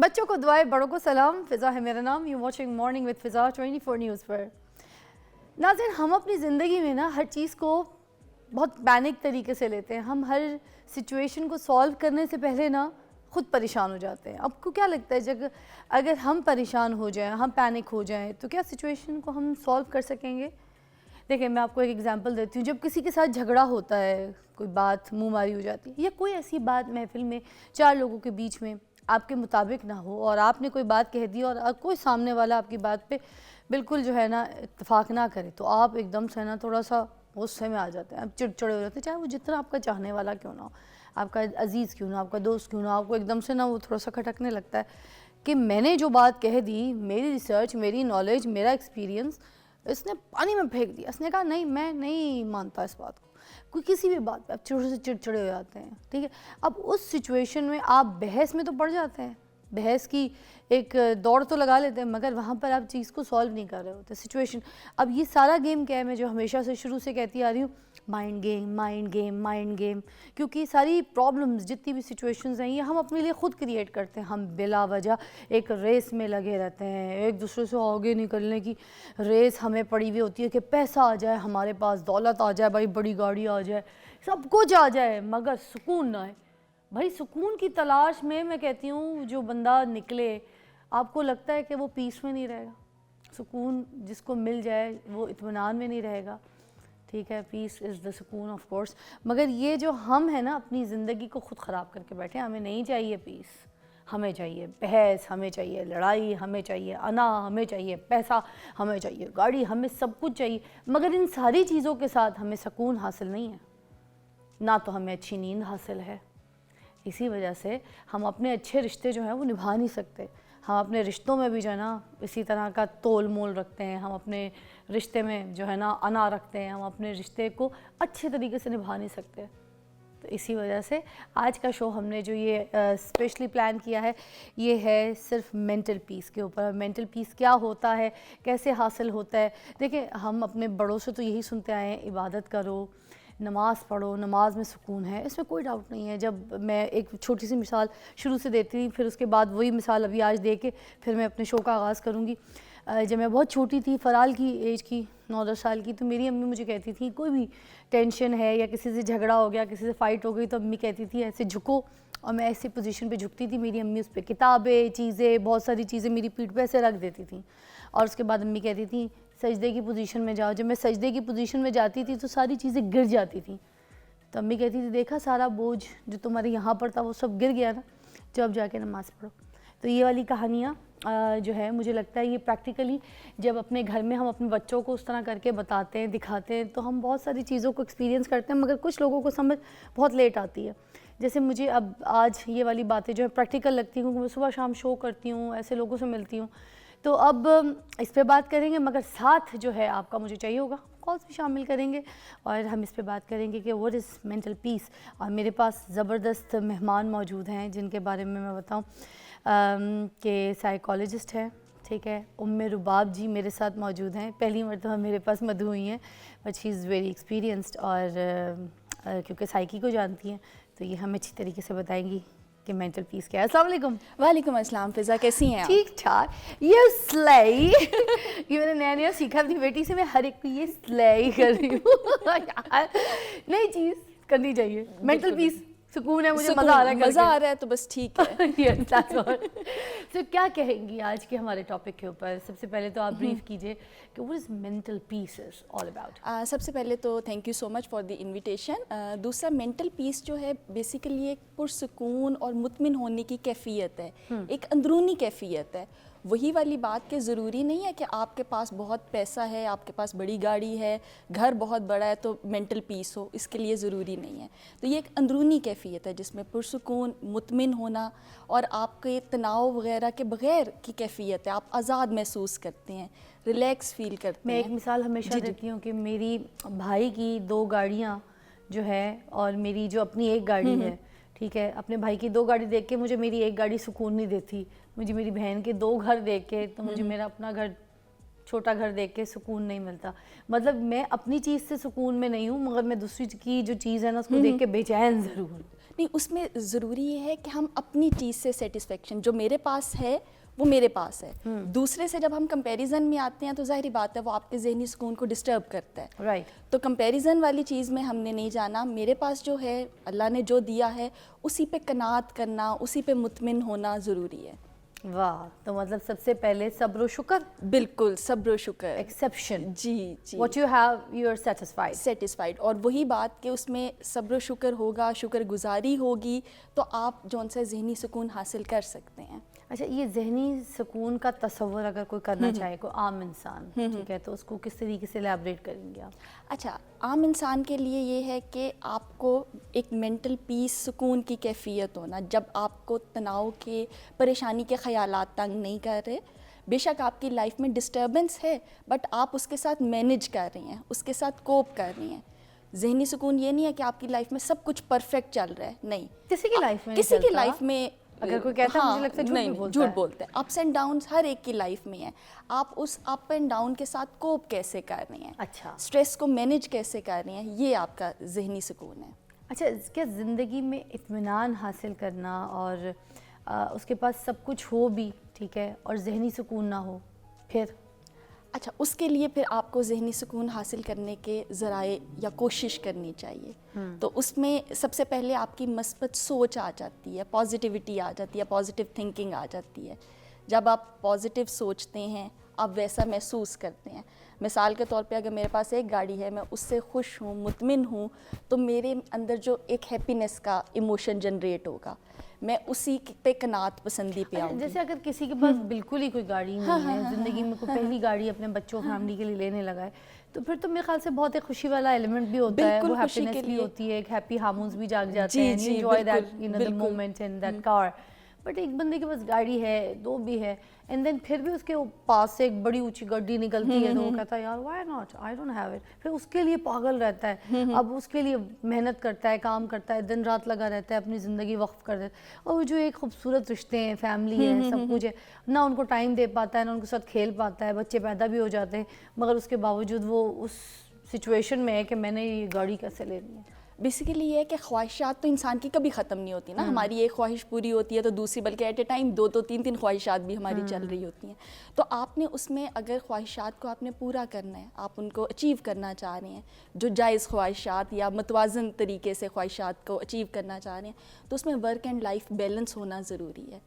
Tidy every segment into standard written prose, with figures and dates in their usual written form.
بچوں کو دعائیں، بڑوں کو سلام. فضا ہے میرا نام. یو واچنگ مارننگ وتھ فضا 24 نیوز پر. ناظرین، ہم اپنی زندگی میں نا ہر چیز کو بہت پینک طریقے سے لیتے ہیں. ہم ہر سچویشن کو سالو کرنے سے پہلے نا خود پریشان ہو جاتے ہیں. آپ کو کیا لگتا ہے اگر ہم پریشان ہو جائیں، ہم پینک ہو جائیں تو کیا سچویشن کو ہم سالو کر سکیں گے؟ دیکھیں، میں آپ کو ایک ایگزامپل دیتی ہوں. جب کسی کے ساتھ جھگڑا ہوتا ہے، کوئی بات منہ ماری ہو جاتی ہے، یا کوئی ایسی بات محفل میں چار لوگوں کے بیچ میں آپ کے مطابق نہ ہو اور آپ نے کوئی بات کہہ دی اور کوئی سامنے والا آپ کی بات پہ بالکل جو ہے نا اتفاق نہ کرے، تو آپ ایک دم سے نا تھوڑا سا غصے میں آ جاتے ہیں، آپ چڑچڑے ہو جاتے ہیں، چاہے وہ جتنا آپ کا چاہنے والا کیوں نہ ہو، آپ کا عزیز کیوں نہ ہو، آپ کا دوست کیوں نہ ہو. آپ کو ایک دم سے نا وہ تھوڑا سا کھٹکنے لگتا ہے کہ میں نے جو بات کہہ دی، میری ریسرچ، میری نالج، میرا ایکسپیرینس اس نے پانی میں پھینک دیا. اس نے کہا نہیں، میں نہیں مانتا اس بات کو. کوئی کسی بھی بات پہ آپ چھوٹے سے چڑچڑے ہو جاتے ہیں، ٹھیک ہے. اب اس سچویشن میں آپ بحث میں تو پڑ جاتے ہیں، بحث کی ایک دوڑ تو لگا لیتے ہیں، مگر وہاں پر آپ چیز کو سالو نہیں کر رہے ہوتے سچویشن. اب یہ سارا گیم کیا ہے، میں جو ہمیشہ سے شروع سے کہتی آ رہی ہوں، mind game, mind game, mind game. کیونکہ یہ ساری پرابلمز، جتنی بھی سچویشنز ہیں، یہ ہم اپنے لیے خود کریٹ کرتے ہیں. ہم بلا وجہ ایک ریس میں لگے رہتے ہیں، ایک دوسرے سے آگے نکلنے کی ریس ہمیں پڑی ہوئی ہوتی ہے کہ پیسہ آ جائے ہمارے پاس، دولت آ جائے، بھائی بڑی گاڑی آ جائے، سب کچھ آ جائے، مگر سکون نہ آئے. بھائی سکون کی تلاش میں کہتی ہوں جو بندہ نکلے، آپ کو لگتا ہے کہ وہ پیس میں نہیں رہے گا. سکون جس کو مل جائے وہ اطمینان میں نہیں رہے گا، ٹھیک ہے. پیس از دا سکون آف کورس. مگر یہ جو ہم ہیں نا اپنی زندگی کو خود خراب کر کے بیٹھے ہیں. ہمیں نہیں چاہیے پیس، ہمیں چاہیے بحث، ہمیں چاہیے لڑائی، ہمیں چاہیے انا، ہمیں چاہیے پیسہ، ہمیں چاہیے گاڑی، ہمیں سب کچھ چاہیے. مگر ان ساری چیزوں کے ساتھ ہمیں سکون حاصل نہیں ہے، نہ تو ہمیں اچھی نیند حاصل ہے. اسی وجہ سے ہم اپنے اچھے رشتے جو ہیں وہ نبھا نہیں سکتے. ہم اپنے رشتوں میں بھی جو ہے نا اسی طرح کا تول مول رکھتے ہیں. ہم اپنے رشتے میں جو ہے نا انا رکھتے ہیں. ہم اپنے رشتے کو اچھے طریقے سے نبھا نہیں سکتے. تو اسی وجہ سے آج کا شو ہم نے جو یہ اسپیشلی پلان کیا ہے، یہ ہے صرف مینٹل پیس کے اوپر. مینٹل پیس کیا ہوتا ہے، کیسے حاصل ہوتا ہے. دیکھیں، ہم اپنے بڑوں سے تو یہی سنتے آئے ہیں، عبادت کرو، نماز پڑھو، نماز میں سکون ہے. اس میں کوئی ڈاؤٹ نہیں ہے. جب میں ایک چھوٹی سی مثال شروع سے دیتی تھی، پھر اس کے بعد وہی مثال ابھی آج دے کے پھر میں اپنے شو کا آغاز کروں گی. جب میں بہت چھوٹی تھی، فرال کی ایج کی، 9-10 سال کی، تو میری امی مجھے کہتی تھی کوئی بھی ٹینشن ہے یا کسی سے جھگڑا ہو گیا، کسی سے فائٹ ہو گئی، تو امی کہتی تھی ایسے جھکو، اور میں ایسی پوزیشن پہ جھکتی تھی. میری امی اس پہ کتابیں، چیزیں، بہت ساری چیزیں میری پیٹھ پہ ایسے رکھ دیتی تھیں. اور اس کے بعد امی کہتی تھیں سجدے کی پوزیشن میں جاؤ. جب میں سجدے کی پوزیشن میں جاتی تھی تو ساری چیزیں گر جاتی تھیں. تو امی کہتی تھی دیکھا سارا بوجھ جو تمہارے یہاں پر تھا وہ سب گر گیا نا، جو اب جا کے نماز پڑھو. تو یہ والی کہانیاں جو ہے مجھے لگتا ہے یہ پریکٹیکلی جب اپنے گھر میں ہم اپنے بچوں کو اس طرح کر کے بتاتے ہیں، دکھاتے ہیں، تو ہم بہت ساری چیزوں کو ایکسپیرینس کرتے ہیں. مگر کچھ لوگوں کو سمجھ بہت لیٹ آتی ہے. جیسے مجھے اب آج یہ والی باتیں جو ہے پریکٹیکل لگتی ہیں، کیونکہ میں صبح شام شو کرتی ہوں، ایسے لوگوں سے ملتی ہوں. تو اب اس پہ بات کریں گے، مگر ساتھ جو ہے آپ کا مجھے چاہیے ہوگا، کالس بھی شامل کریں گے اور ہم اس پہ بات کریں گے کہ واٹ از مینٹل پیس. اور میرے پاس زبردست مہمان موجود ہیں جن کے بارے میں بتاؤں کہ سائیکالوجسٹ ہیں، ٹھیک ہے. رباب جی میرے ساتھ موجود ہیں. پہلی مرتبہ میرے پاس مدھو ہوئی ہیں، but she is very experienced, اور کیونکہ سائیکی کو جانتی ہیں تو یہ ہمیں اچھی طریقے سے بتائیں گی کہ مینٹل پیس کیا ہے. السلام علیکم. وعلیکم السلام. فضا کیسی ہیں آپ؟ ٹھیک ٹھاک. یہ سلائی یہ میں نے نیا نیا سیکھا اپنی بیٹی سے. میں ہر ایک کو یہ سلائی کر رہی ہوں. نئی چیز کرنی چاہیے. مینٹل پیس، سکون ہے، مجھے مزہ آ رہا ہے، مزہ آ رہا ہے تو بس ٹھیک ہے. تو کیا کہیں گی آج کے ہمارے ٹاپک کے اوپر؟ سب سے پہلے تو آپ بریف کیجئے کہ what is mental peace is all about. سب سے پہلے تو thank you so much for the invitation. دوسرا، مینٹل پیس جو ہے بیسیکلی ایک پرسکون اور مطمئن ہونے کی کیفیت ہے، ایک اندرونی کیفیت ہے. وہی والی بات کہ ضروری نہیں ہے کہ آپ کے پاس بہت پیسہ ہے، آپ کے پاس بڑی گاڑی ہے، گھر بہت بڑا ہے تو مینٹل پیس ہو، اس کے لیے ضروری نہیں ہے. تو یہ ایک اندرونی کیفیت ہے جس میں پرسکون، مطمئن ہونا اور آپ کے تناؤ وغیرہ کے بغیر کی کیفیت ہے. آپ آزاد محسوس کرتے ہیں، ریلیکس فیل کرتے ہیں. میں ایک مثال ہمیشہ دیتی ہوں کہ میری بھائی کی 2 گاڑیاں جو ہے اور میری جو اپنی ایک گاڑی ہے، ٹھیک ہے. اپنے بھائی کی 2 گاڑی دیکھ کے مجھے میری ایک گاڑی سکون نہیں دیتی. مجھے میری بہن کے 2 گھر دیکھ کے تو مجھے میرا اپنا گھر، چھوٹا گھر دیکھ کے سکون نہیں ملتا. مطلب میں اپنی چیز سے سکون میں نہیں ہوں، مگر میں دوسری کی جو چیز ہے نا اس کو دیکھ کے بے چین ضرور ہوں. نہیں, اس میں ضروری یہ ہے کہ ہم اپنی چیز سے سیٹسفیکشن, جو میرے پاس ہے وہ میرے پاس ہے. دوسرے سے جب ہم کمپیریزن میں آتے ہیں تو ظاہری بات ہے وہ آپ کے ذہنی سکون کو ڈسٹرب کرتا ہے. رائٹ. تو کمپیریزن والی چیز میں ہم نے نہیں جانا. میرے پاس جو ہے اللہ نے جو دیا ہے اسی پہ قناعت کرنا, اسی پہ مطمئن ہونا ضروری ہے. واہ, تو مطلب سب سے پہلے صبر و شکر. بالکل, صبر و شکر. ایکسیپشن. جی جی. What you have you are satisfied. Satisfied. اور وہی بات کہ اس میں صبر و شکر ہوگا, شکر گزاری ہوگی, تو آپ جو ان سے ذہنی سکون حاصل کر سکتے ہیں. اچھا, یہ ذہنی سکون کا تصور اگر کوئی کرنا چاہے, کوئی عام انسان, ٹھیک ہے, تو اس کو کس طریقے سے ایلیبریٹ کریں گے آپ؟ اچھا, عام انسان کے لیے یہ ہے کہ آپ کو ایک مینٹل پیس, سکون کی کیفیت ہونا, جب آپ کو تناؤ کے, پریشانی کے خیالات تنگ نہیں کر رہے. بے شک آپ کی لائف میں ڈسٹربنس ہے بٹ آپ اس کے ساتھ مینیج کر رہی ہیں, اس کے ساتھ کوپ کر رہی ہیں. ذہنی سکون یہ نہیں ہے کہ آپ کی لائف میں سب کچھ پرفیکٹ چل رہا ہے, نہیں. کسی کی لائف میں کسی کی لائف میں اگر کوئی کہتا ہے مجھے لگتا ہے جھوٹ بولتے ہیں. اپس اینڈ ڈاؤنس ہر ایک کی لائف میں ہیں. آپ اس اپ اینڈ ڈاؤن کے ساتھ کوپ کیسے کر رہی ہیں, اچھا, اسٹریس کو مینیج کیسے کر رہی ہیں, یہ آپ کا ذہنی سکون ہے. اچھا, کیا زندگی میں اطمینان حاصل کرنا اور اس کے پاس سب کچھ ہو بھی, ٹھیک ہے, اور ذہنی سکون نہ ہو, پھر؟ اچھا, اس کے لیے پھر آپ کو ذہنی سکون حاصل کرنے کے ذرائع یا کوشش کرنی چاہیے. تو اس میں سب سے پہلے آپ کی مثبت سوچ آ جاتی ہے, پازیٹیوٹی آ جاتی ہے, پازیٹیو تھنکنگ آ جاتی ہے. جب آپ پازیٹیو سوچتے ہیں آپ ویسا محسوس کرتے ہیں. مثال کے طور پہ اگر میرے پاس ایک گاڑی ہے, میں اس سے خوش ہوں, مطمئن ہوں, تو میرے اندر جو ایک ہیپینس کا ایموشن جنریٹ ہوگا, میں اسی پہ قناعت پسندی پہ آؤں گی. جیسے اگر کسی کے پاس بالکل ہی کوئی گاڑی نہیں ہے, زندگی میں کوئی پہلی گاڑی اپنے بچوں فیملی کے لیے لینے لگا ہے, تو پھر تو میرے خیال سے بہت ایک خوشی والا ایلیمنٹ بھی ہوتا ہے, وہ ہیپینس بھی ہوتی ہے, ایک ہیپی ہارمونز بھی جاگ جاتے ہیں, you enjoy that, you know, the moment in that car. But ایک بندے کے پاس گاڑی ہے, دو بھی ہے, اینڈ دین پھر بھی اس کے پاس سے ایک بڑی اونچی گڈی نکلتی ہے, تو وہ کہتا ہے یار why not, I don't have it. پھر اس کے لیے پاگل رہتا ہے, اب اس کے لیے محنت کرتا ہے, کام کرتا ہے, دن رات لگا رہتا ہے, اپنی زندگی وقف کر دیتا ہے. اور جو ایک خوبصورت رشتے ہیں, فیملی ہے, سب کچھ ہے, نہ ان کو ٹائم دے پاتا ہے, نہ ان کے ساتھ کھیل پاتا ہے, بچے پیدا بھی ہو جاتے ہیں, مگر اس کے باوجود وہ اس سچویشن میں ہے کہ میں نے یہ گاڑی کیسے لینی ہے. بیسیکلی یہ ہے کہ خواہشات تو انسان کی کبھی ختم نہیں ہوتی نا. ہماری ایک خواہش پوری ہوتی ہے تو دوسری, بلکہ ایٹ اے ٹائم دو تین خواہشات بھی ہماری چل رہی ہوتی ہیں. تو آپ نے اس میں اگر خواہشات کو آپ نے پورا کرنا ہے, آپ ان کو اچیو کرنا چاہ رہے ہیں, جو جائز خواہشات یا متوازن طریقے سے خواہشات کو اچیو کرنا چاہ رہے ہیں, تو اس میں ورک اینڈ لائف بیلنس ہونا ضروری ہے.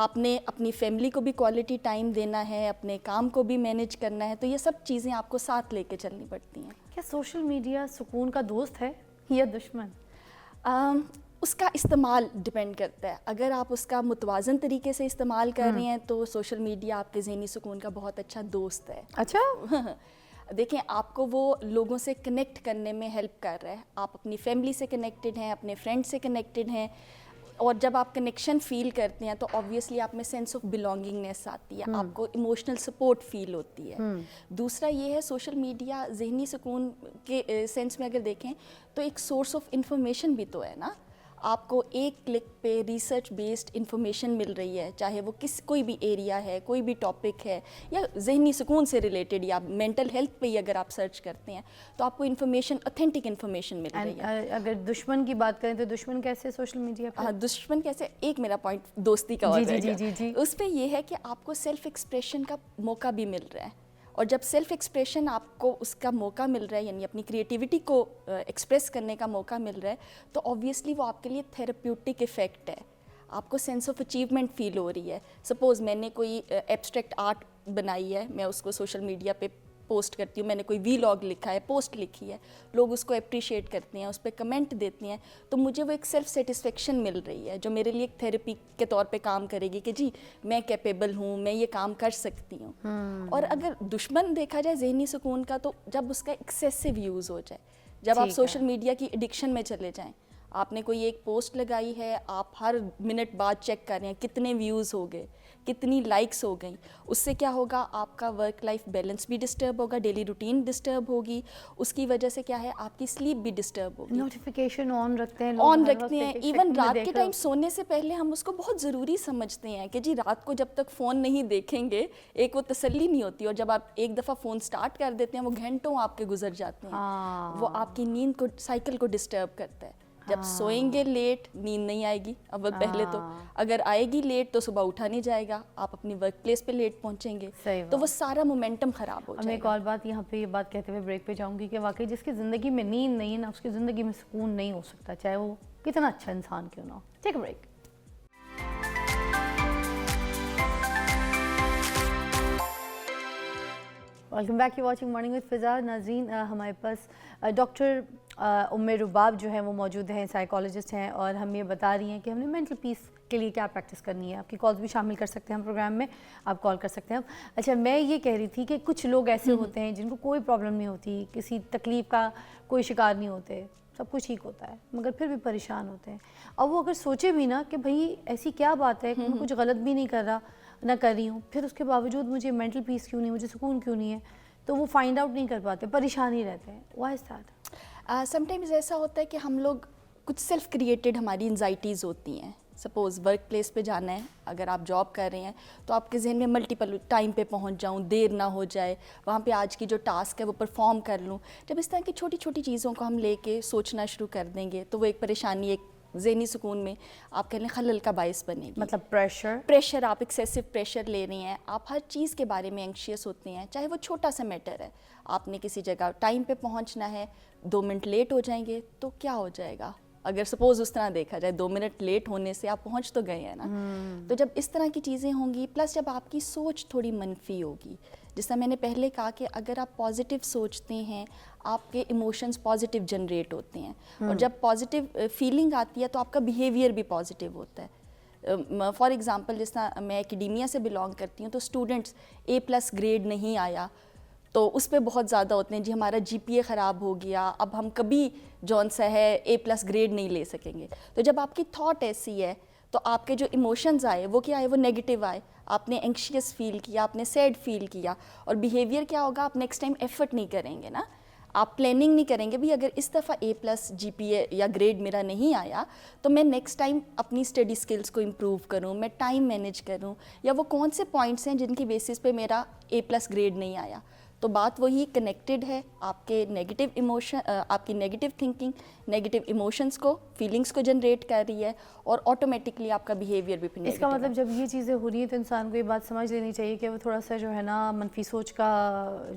آپ نے اپنی فیملی کو بھی کوالٹی ٹائم دینا ہے, اپنے کام کو بھی مینیج کرنا ہے, تو یہ سب چیزیں آپ کو ساتھ لے کے چلنی پڑتی ہیں. کیا سوشل میڈیا سکون کا دوست ہے یا دشمن؟ اس کا استعمال ڈپینڈ کرتا ہے. اگر آپ اس کا متوازن طریقے سے استعمال کر رہے ہیں تو سوشل میڈیا آپ کے ذہنی سکون کا بہت اچھا دوست ہے. اچھا, دیکھیں, آپ کو وہ لوگوں سے کنیکٹ کرنے میں ہیلپ کر رہا ہے. آپ اپنی فیملی سے کنیکٹڈ ہیں, اپنے فرینڈ سے کنیکٹڈ ہیں, اور جب آپ کنیکشن فیل کرتے ہیں تو آبویسلی آپ میں سینس آف بلانگنگنیس آتی ہے, آپ کو ایموشنل سپورٹ فیل ہوتی ہے. دوسرا یہ ہے, سوشل میڈیا ذہنی سکون کے سینس میں اگر دیکھیں تو ایک سورس آف انفارمیشن بھی تو ہے نا. آپ کو ایک کلک پہ ریسرچ بیسڈ انفارمیشن مل رہی ہے, چاہے وہ کوئی بھی ایریا ہے, کوئی بھی ٹاپک ہے, یا ذہنی سکون سے ریلیٹڈ, یا مینٹل ہیلتھ پہ ہی اگر آپ سرچ کرتے ہیں تو آپ کو انفارمیشن, اوتھینٹک انفارمیشن مل رہی ہے. اگر دشمن کی بات کریں تو دشمن کیسے سوشل میڈیا پہ؟ دشمن کیسے, ایک میرا پوائنٹ دوستی کا اور رہے گا. اس پہ یہ ہے کہ آپ کو سیلف ایکسپریشن کا موقع بھی مل رہا ہے, اور جب سیلف ایکسپریشن آپ کو اس کا موقع مل رہا ہے, یعنی اپنی کریٹیوٹی کو ایکسپریس کرنے کا موقع مل رہا ہے, تو آبویسلی وہ آپ کے لیے تھیراپیوٹک ایفیکٹ ہے. آپ کو سینس آف اچیومنٹ فیل ہو رہی ہے. سپوز میں نے کوئی ایبسٹریکٹ آرٹ بنائی ہے, میں اس کو سوشل میڈیا پہ پوسٹ کرتی ہوں, میں نے کوئی وی لاگ لکھا ہے, پوسٹ لکھی ہے, لوگ اس کو اپریشیٹ کرتے ہیں, اس پہ کمنٹ دیتے ہیں, تو مجھے وہ ایک سیلف سیٹسفیکشن مل رہی ہے جو میرے لیے ایک تھیراپی کے طور پہ کام کرے گی کہ جی میں کیپیبل ہوں, میں یہ کام کر سکتی ہوں. اور اگر دشمن دیکھا جائے ذہنی سکون کا, تو جب اس کا ایکسیسو یوز ہو جائے, جب آپ سوشل میڈیا کی ایڈکشن میں چلے جائیں, آپ نے کوئی ایک پوسٹ لگائی ہے, آپ ہر منٹ بعد چیک کر رہے ہیں کتنے ویوز ہو گئے, کتنی لائکس ہو گئیں. اس سے کیا ہوگا, آپ کا ورک لائف بیلنس بھی ڈسٹرب ہوگا, ڈیلی روٹین ڈسٹرب ہوگی, اس کی وجہ سے کیا ہے آپ کی سلیپ بھی ڈسٹرب ہوگی. نوٹیفیکیشن آن رکھتے ہیں, ایون رات کے ٹائم سونے سے پہلے ہم اس کو بہت ضروری سمجھتے ہیں کہ جی رات کو جب تک فون نہیں دیکھیں گے ایک وہ تسلی نہیں ہوتی, اور جب آپ ایک دفعہ فون سٹارٹ کر دیتے ہیں وہ گھنٹوں آپ کے گزر جاتے ہیں, وہ آپ کی نیند کو, سائیکل کو ڈسٹرب کرتا ہے. جب سوئیں گے لیٹ نیند نہیں آئے گی اول پہلے تو, اگر آئے گی لیٹ تو صبح اٹھا نہیں جائے گا, آپ اپنی ورک پلیس پہ لیٹ پہنچیں گے, تو وہ سارا مومنٹم خراب ہو جائے گا. میں ایک اور بات یہاں پہ یہ بات کہتے ہوئے بریک پہ جاؤں گی کہ واقعی جس کی زندگی میں نیند نہیں ہے نا, اس کی زندگی میں سکون نہیں ہو سکتا, چاہے وہ کتنا اچھا انسان کیوں نہ ہو. Take a break. Welcome back, you watching morning with Faza. ناظرین, ہمارے پاس ڈاکٹر ام رباب جو ہیں وہ موجود ہیں, سائیکالوجسٹ ہیں, اور ہم یہ بتا رہی ہیں کہ ہم نے مینٹل پیس کے لیے کیا پریکٹس کرنی ہے. آپ کی کالز بھی شامل کر سکتے ہیں ہم پروگرام میں, آپ کال کر سکتے ہیں. اچھا, میں یہ کہہ رہی تھی کہ کچھ لوگ ایسے ہوتے ہیں جن کو کوئی پرابلم نہیں ہوتی, کسی تکلیف کا کوئی شکار نہیں ہوتے, سب کچھ ٹھیک ہوتا ہے, مگر پھر بھی پریشان ہوتے ہیں. اور وہ اگر سوچے بھی نا کہ بھائی ایسی کیا بات ہے کہ میں کچھ غلط بھی نہیں کر رہا, نہ کر رہی ہوں, پھر اس کے باوجود مجھے مینٹل پیس کیوں نہیں, مجھے سکون کیوں نہیں ہے, تو وہ فائنڈ آؤٹ نہیں کر پاتے, پریشان ہی رہتے ہیں. Why is that? Sometimes ایسا ہوتا ہے کہ ہم لوگ کچھ سیلف کریٹڈ ہماری انزائٹیز ہوتی ہیں. سپوز ورک پلیس پہ جانا ہے, اگر آپ جاب کر رہے ہیں تو آپ کے ذہن میں ملٹیپل ٹائم پہ پہنچ جاؤں, دیر نہ ہو جائے, وہاں پہ آج کی جو ٹاسک ہے وہ پرفارم کر لوں. جب اس طرح کی چھوٹی چھوٹی چیزوں کو ہم لے کے سوچنا شروع کر دیں گے تو وہ ایک پریشانی, ایک ذہنی سکون میں آپ کہہ لیں خلل کا باعث بنے گی. مطلب پریشر, آپ ایکسیسو پریشر لے رہے ہیں, آپ ہر چیز کے بارے میں اینکشیس ہوتے ہیں, چاہے وہ چھوٹا سا میٹر ہے. آپ نے کسی جگہ ٹائم پہ پہنچنا ہے, 2 منٹ لیٹ ہو جائیں گے تو کیا ہو جائے گا, اگر سپوز اس طرح دیکھا جائے 2 منٹ لیٹ ہونے سے آپ پہنچ تو گئے ہیں نا. تو جب اس طرح کی چیزیں ہوں گی, پلس جب آپ کی سوچ تھوڑی منفی ہوگی, جس طرح میں نے پہلے کہا کہ اگر آپ پازیٹیو سوچتے ہیں آپ کے ایموشنز پازیٹیو جنریٹ ہوتے ہیں, اور جب پازیٹیو فیلنگ آتی ہے تو آپ کا بیہیویئر بھی پازیٹیو ہوتا ہے. فار ایگزامپل, جس طرح میں اکیڈیمیا سے بلانگ کرتی ہوں تو اسٹوڈنٹس A+ گریڈ نہیں آیا تو اس پہ بہت زیادہ ہوتے ہیں, جی ہمارا GPA خراب ہو گیا, اب ہم کبھی جون سا ہے A+ گریڈ نہیں لے سکیں گے. تو جب آپ کی تھاٹ ایسی ہے تو آپ کے جو ایموشنز آئے وہ کیا آئے, وہ نیگیٹیو آئے, آپ نے اینکشیس فیل کیا, آپ نے سیڈ فیل کیا, اور بیہیویئر کیا ہوگا, آپ نیکسٹ ٹائم ایفرٹ نہیں کریں گے نا, آپ پلاننگ نہیں کریں گے بھی اگر اس دفعہ A+ GPA یا گریڈ میرا نہیں آیا تو میں نیکسٹ ٹائم اپنی اسٹڈی اسکلس کو امپروو کروں, میں ٹائم مینیج کروں, یا وہ کون سے پوائنٹس ہیں جن کی بیسس پہ میرا A+ گریڈ نہیں آیا. تو بات وہی کنیکٹڈ ہے, آپ کے نیگیٹو ایموشن, آپ کی نیگیٹو تھنکنگ نیگیٹو ایموشنس کو, فیلنگس کو جنریٹ کر رہی ہے, اور آٹومیٹکلی آپ کا بیہیویئر بھی پھر اس کا مطلب جب یہ چیزیں ہو رہی ہیں تو انسان کو یہ بات سمجھ لینی چاہیے کہ وہ تھوڑا سا جو ہے نا منفی سوچ کا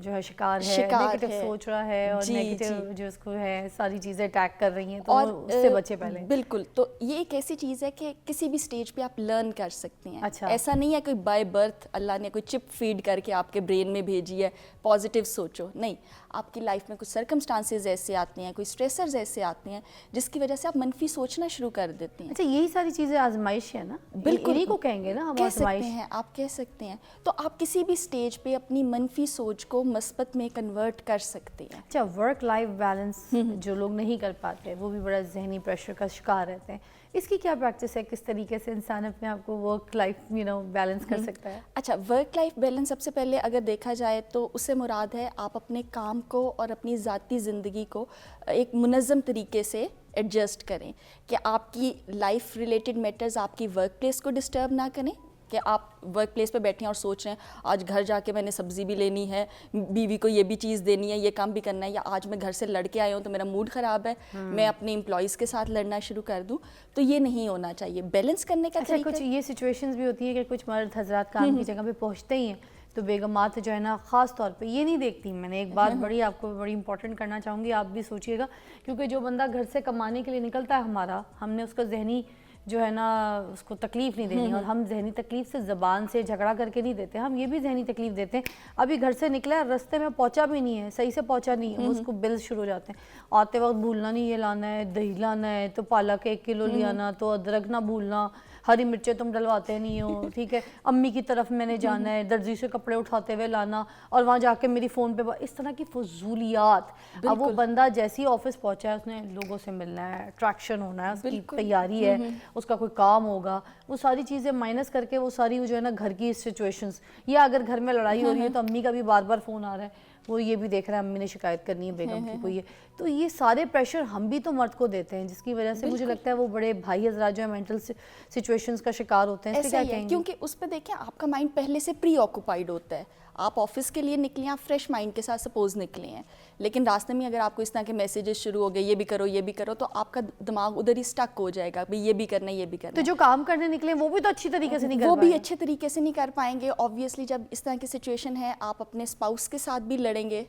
جو ہے شکار ہے, نیگیٹو سوچ رہا ہے, اور نیگیٹو جو اس کو ہے ساری چیزیں اٹیک کر رہی ہیں, تو اس سے بچے پہلے. بالکل, تو یہ ایک ایسی چیز ہے کہ کسی بھی سٹیج پہ آپ لرن کر سکتے ہیں. اچھا, ایسا نہیں ہے کوئی بائی برتھ اللہ نے کوئی چپ فیڈ کر کے آپ کے برین میں بھیجی ہے پازیٹیو سوچو, نہیں. آپ کی لائف میں کچھ سرکمسٹانسز ایسے آتے ہیں, کوئی اسٹریسرز ایسے آتے ہیں جس کی وجہ سے آپ منفی سوچنا شروع کر دیتے ہیں. اچھا, یہی ساری چیزیں آزمائش ہے نا, بالکل انہیں کو کہیں گے نا ہم آزمائش. آپ کہہ سکتے ہیں. تو آپ کسی بھی سٹیج پہ اپنی منفی سوچ کو مثبت میں کنورٹ کر سکتے ہیں. اچھا, ورک لائف بیلنس جو لوگ نہیں کر پاتے وہ بھی بڑا ذہنی پریشر کا شکار رہتے ہیں, اس کی کیا پریکٹس ہے, کس طریقے سے انسان اپنے آپ کو ورک لائف بیلنس کر سکتا ہے؟ اچھا, ورک لائف بیلنس سب سے پہلے اگر دیکھا جائے تو اس سے مراد ہے آپ اپنے کام کو اور اپنی ذاتی زندگی کو ایک منظم طریقے سے ایڈجسٹ کریں, کہ آپ کی لائف ریلیٹڈ میٹرز آپ کی ورک پلیس کو ڈسٹرب نہ کریں, کہ آپ ورک پلیس پہ بیٹھے ہیں اور سوچ رہے ہیں آج گھر جا کے میں نے سبزی بھی لینی ہے, بیوی کو یہ بھی چیز دینی ہے, یہ کام بھی کرنا ہے, یا آج میں گھر سے لڑ کے آیا ہوں تو میرا موڈ خراب ہے, میں اپنے امپلائیز کے ساتھ لڑنا شروع کر دوں. تو یہ نہیں ہونا چاہیے. بیلنس کرنے کا طریقہ. کچھ یہ سچویشنز بھی ہوتی ہے کہ کچھ مرد حضرات کام کی جگہ پہ پہنچتے ہی ہیں تو بیگمات جو ہے نا خاص طور پہ یہ نہیں دیکھتی. میں نے ایک بات بڑی آپ کو بڑی امپورٹنٹ کرنا چاہوں گی, آپ بھی سوچئے گا, کیونکہ جو بندہ گھر سے کمانے کے لیے نکلتا ہے ہمارا, ہم نے اس کا ذہنی جو ہے نا اس کو تکلیف نہیں دینی, اور ہم ذہنی تکلیف سے زبان سے جھگڑا کر کے نہیں دیتے, ہم یہ بھی ذہنی تکلیف دیتے ہیں. ابھی گھر سے نکلا ہے, رستے میں پہنچا بھی نہیں ہے, صحیح سے پہنچا نہیں ہے, اس کو بلز شروع ہو جاتے ہیں. آتے وقت بھولنا نہیں یہ لانا ہے, دہی لانا ہے, تو پالک 1 کلو لے آنا, تو ادرک نہ بھولنا, ہری مرچیں تم ڈلواتے نہیں ہو, ٹھیک ہے, امی کی طرف میں نے جانا ہے, درزی سے کپڑے اٹھاتے ہوئے لانا, اور وہاں جا کے میری فون پہ اس طرح کی فضولیات. اب وہ بندہ جیسی آفس پہنچا ہے, اس نے لوگوں سے ملنا ہے, اٹریکشن ہونا ہے, اس کی تیاری ہے, اس کا کوئی کام ہوگا, وہ ساری چیزیں مائنس کر کے وہ ساری جو ہے نا گھر کی سچویشنز, یا اگر گھر میں لڑائی ہو رہی ہے تو امی کا بھی بار بار فون آ رہا ہے, وہ یہ بھی دیکھ رہا ہے امی نے شکایت کرنی ہے بیگم کی کوئی ہے. تو یہ سارے پریشر ہم بھی تو مرد کو دیتے ہیں، جس کی وجہ سے مجھے لگتا ہے وہ بڑے بھائی حضرات جو ہیں مینٹل سچویشنز کا شکار ہوتے ہیں. اس پہ کیا کہیں گے؟ کیونکہ اس پہ دیکھیں آپ کا مائنڈ پہلے سے پری آکوپائڈ ہوتا ہے. آپ آفس کے لیے نکلے، آپ فریش مائنڈ کے ساتھ سپوز نکلے ہیں، لیکن راستے میں اگر آپ کو اس طرح کے میسیجز شروع ہو گئے یہ بھی کرو یہ بھی کرو، تو آپ کا دماغ ادھر ہی سٹک ہو جائے گا، بھئی یہ بھی کرنا ہے یہ بھی کرنا تو ہے. جو کام کرنے نکلے وہ بھی تو اچھی طریقے سے نہیں کر وہ پائیں بھی گے. اچھے طریقے سے نہیں کر پائیں گے. آبویسلی جب اس طرح کی سچویشن ہے آپ اپنے اسپاؤس کے ساتھ بھی لڑیں گے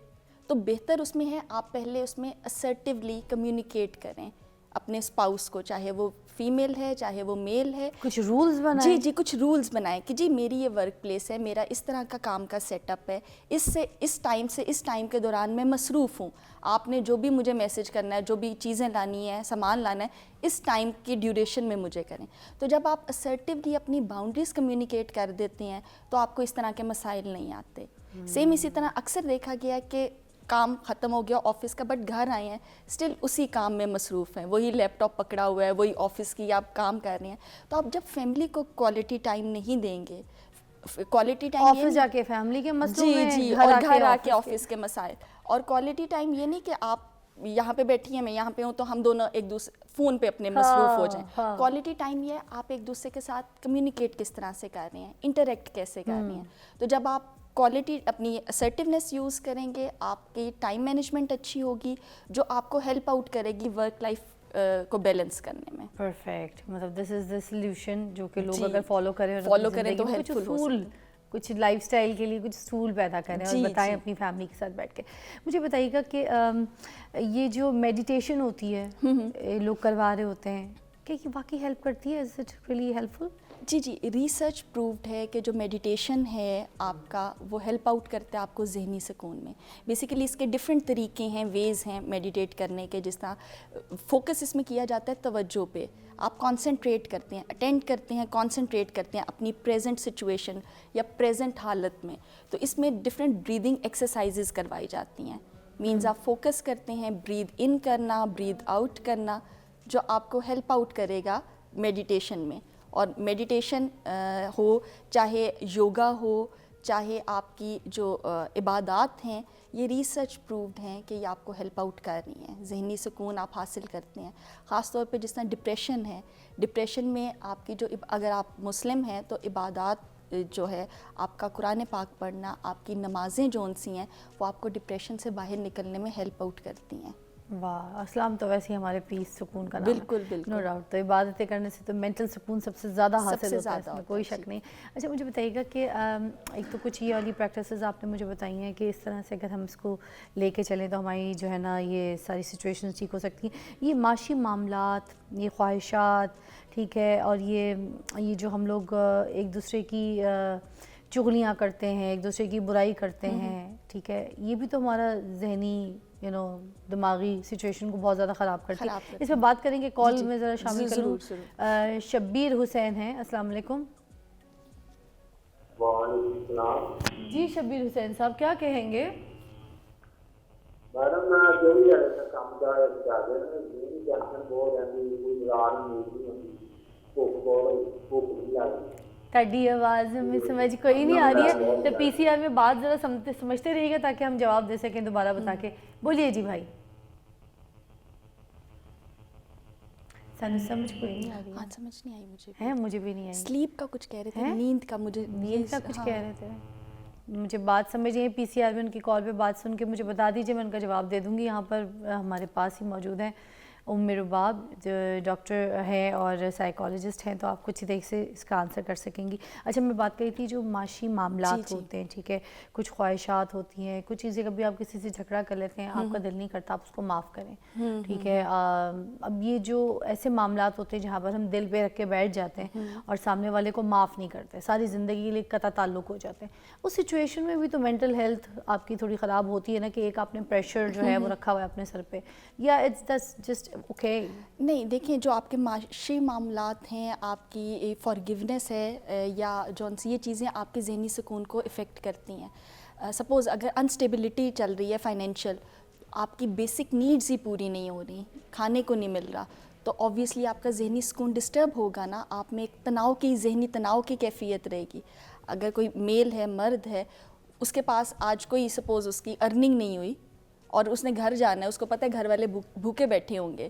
تو بہتر اس میں ہے آپ پہلے اس میں اسرٹیولی کمیونیکیٹ کریں اپنے اسپاؤس کو، چاہے وہ فیمیل ہے چاہے وہ میل ہے. کچھ رولز بنائیں. جی کچھ رولز بنائیں کہ جی میری یہ ورک پلیس ہے، میرا اس طرح کا کام کا سیٹ اپ ہے، اس ٹائم کے دوران میں مصروف ہوں، آپ نے جو بھی مجھے میسج کرنا ہے، جو بھی چیزیں لانی ہے، سامان لانا ہے، اس ٹائم کی ڈیوریشن میں مجھے کریں. تو جب آپ اسرٹیولی اپنی باؤنڈریز کمیونیکیٹ کر دیتے ہیں تو آپ کو اس طرح کے مسائل نہیں آتے. سیم اسی طرح اکثر دیکھا گیا کہ کام ختم ہو گیا آفس کا، بٹ گھر آئے ہیں اسٹل اسی کام میں مصروف ہیں، وہی لیپ ٹاپ پکڑا ہوا ہے، وہی آفس کی آپ کام کر رہے ہیں. تو آپ جب فیملی کو کوالٹی ٹائم نہیں دیں گے، کوالٹی ٹائم آفس جا کے فیملی کے مسئلوں میں، جی اور گھر آ کے آفس کے مسائل. اور کوالٹی ٹائم یہ نہیں کہ آپ یہاں پہ بیٹھی ہیں میں یہاں پہ ہوں تو ہم دونوں ایک دوسرے فون پہ اپنے مصروف ہو جائیں. کوالٹی ٹائم یہ ہے آپ ایک دوسرے کے ساتھ کمیونیکیٹ کس طرح سے کر رہے ہیں، انٹریکٹ کیسے کر رہے ہیں. تو جب آپ کوالٹی اپنی اسرٹیونیس یوز کریں گے، آپ کی ٹائم مینجمنٹ اچھی ہوگی جو آپ کو ہیلپ آؤٹ کرے گی ورک لائف کو بیلنس کرنے میں. پرفیکٹ. مطلب دس از دا سلیوشن جو کہ لوگ اگر فالو کریں تو کچھ اصول، کچھ لائف سٹائل کے لیے کچھ اصول پیدا کریں اور بتائیں اپنی فیملی کے ساتھ بیٹھ کے. مجھے بتائیے گا کہ یہ جو میڈیٹیشن ہوتی ہے لوگ کروا رہے ہوتے ہیں، کہ یہ واقعی ہیلپ کرتی ہے؟ Is it really helpful? جی ریسرچ پرووڈ ہے کہ جو میڈیٹیشن ہے آپ کا وہ ہیلپ آؤٹ کرتا ہے آپ کو ذہنی سکون میں. بیسیکلی اس کے ڈفرینٹ طریقے ہیں، ویز ہیں میڈیٹیٹ کرنے کے. جس طرح فوکس اس میں کیا جاتا ہے توجہ پہ، آپ کانسنٹریٹ کرتے ہیں، اٹینڈ کرتے ہیں، کانسنٹریٹ کرتے ہیں اپنی پریزنٹ سچویشن یا پریزنٹ حالت میں. تو اس میں ڈفرینٹ بریدنگ ایکسرسائزز کروائی جاتی ہیں. مینز آپ فوکس کرتے ہیں، بریدھ ان کرنا، بریدھ آؤٹ کرنا، جو آپ کو ہیلپ آؤٹ کرے گا میڈیٹیشن میں. اور میڈیٹیشن ہو چاہے یوگا ہو چاہے آپ کی جو عبادات ہیں، یہ ریسرچ پرووڈ ہیں کہ یہ آپ کو ہیلپ آؤٹ کر رہی ہیں، ذہنی سکون آپ حاصل کرتے ہیں. خاص طور پہ جس طرح ڈپریشن ہے، ڈپریشن میں آپ کی جو اگر آپ مسلم ہیں تو عبادات جو ہے آپ کا قرآن پاک پڑھنا، آپ کی نمازیں جو سی ہیں وہ آپ کو ڈپریشن سے باہر نکلنے میں ہیلپ آؤٹ کرتی ہیں. واہ، اسلام تو ویسے ہی ہمارے پیس سکون کا نام ہے. بالکل نو ڈاؤٹ. تو عبادتیں کرنے سے تو مینٹل سکون سب سے زیادہ حاصل ہوتا ہے، اس میں کوئی شک جی. نہیں. اچھا مجھے بتائیے گا کہ ایک تو کچھ یہ والی پریکٹسز آپ نے مجھے بتائی ہیں کہ اس طرح سے اگر ہم اس کو لے کے چلیں تو ہماری جو ہے نا یہ ساری سچویشنز ٹھیک ہو سکتی ہیں. یہ معاشی معاملات، یہ خواہشات، ٹھیک ہے، اور یہ جو ہم لوگ ایک دوسرے کی چغلیاں کرتے ہیں، ایک دوسرے کی برائی کرتے ہیں، ٹھیک ہے، یہ بھی تو ہمارا ذہنی دماغی سچویشن کو بہت زیادہ خراب کرتی ہے. اس پہ بات کریں گے. کال میں ذرا شامل کروں. شبیر حسین ہیں. السلام علیکم. وعلیکم السلام. جی شبیر حسین صاحب کیا کہیں گے؟ میڈم میں جو بھی ہے کام کا کر رہے ہیں، ذہنی ٹینشن بہت رہتی ہے، کوئی رات نیند نہیں ہوتی، بھوک نہیں لگتی. تھوڑی آواز میں سمجھ کوئی نہیں آ رہی ہے تو پی سی آر میں بات ذرا سمجھتے رہیے گا تاکہ ہم جواب دے سکیں دوبارہ بتا کے. بولیے جی بھائی. سمجھ کوئی نہیں آ رہی ہے. سمجھ نہیں آئی مجھے. ہے مجھے بھی نہیں آئی. سلیپ کا کچھ کہہ رہے تھے، نیند کا. مجھے نیند کا کچھ کہہ رہے تھے. مجھے بات سمجھ نہیں. پی سی آر میں ان کی کال پہ بات سن کے مجھے بتا دیجیے، میں ان کا جواب دے دوں گی. یہاں پر ہمارے پاس ہی موجود ہیں ام رباب جو ڈاکٹر ہے اور سائیکالوجسٹ ہیں، تو آپ کچھ دیکھ سے اس کا آنسر کر سکیں گی. اچھا میں بات کری تھی جو معاشی معاملات ہوتے ہیں، ٹھیک ہے، کچھ خواہشات ہوتی ہیں، کچھ چیزیں کبھی آپ کسی سے جھگڑا کر لیتے ہیں، آپ کا دل نہیں کرتا، آپ اس کو معاف کریں، ٹھیک ہے. اب یہ جو ایسے معاملات ہوتے ہیں جہاں پر ہم دل پہ رکھ کے بیٹھ جاتے ہیں اور سامنے والے کو معاف نہیں کرتے، ساری زندگی کے لیے قطع تعلق ہو جاتے ہیں، اس سچویشن میں بھی تو مینٹل ہیلتھ آپ کی تھوڑی خراب ہوتی ہے نا، کہ ایک آپ نے پریشر جو ہے وہ رکھا ہوا ہے اپنے سر پہ، یا اٹس جسٹ اوکے. نہیں دیکھیں، جو آپ کے معاشی معاملات ہیں، آپ کی فارگیونیس ہے، یا جو یہ چیزیں آپ کے ذہنی سکون کو افیکٹ کرتی ہیں. سپوز اگر انسٹیبلٹی چل رہی ہے فائنینشیل، آپ کی بیسک نیڈز ہی پوری نہیں ہو رہی، کھانے کو نہیں مل رہا، تو آبویسلی آپ کا ذہنی سکون ڈسٹرب ہوگا نا. آپ میں ایک ذہنی تناؤ کی کیفیت رہے گی. اگر کوئی میل ہے، مرد ہے، اس کے پاس آج کوئی سپوز اس کی ارننگ نہیں ہوئی اور اس نے گھر جانا ہے, اس کو پتہ ہے گھر والے بھوکے بیٹھے ہوں گے,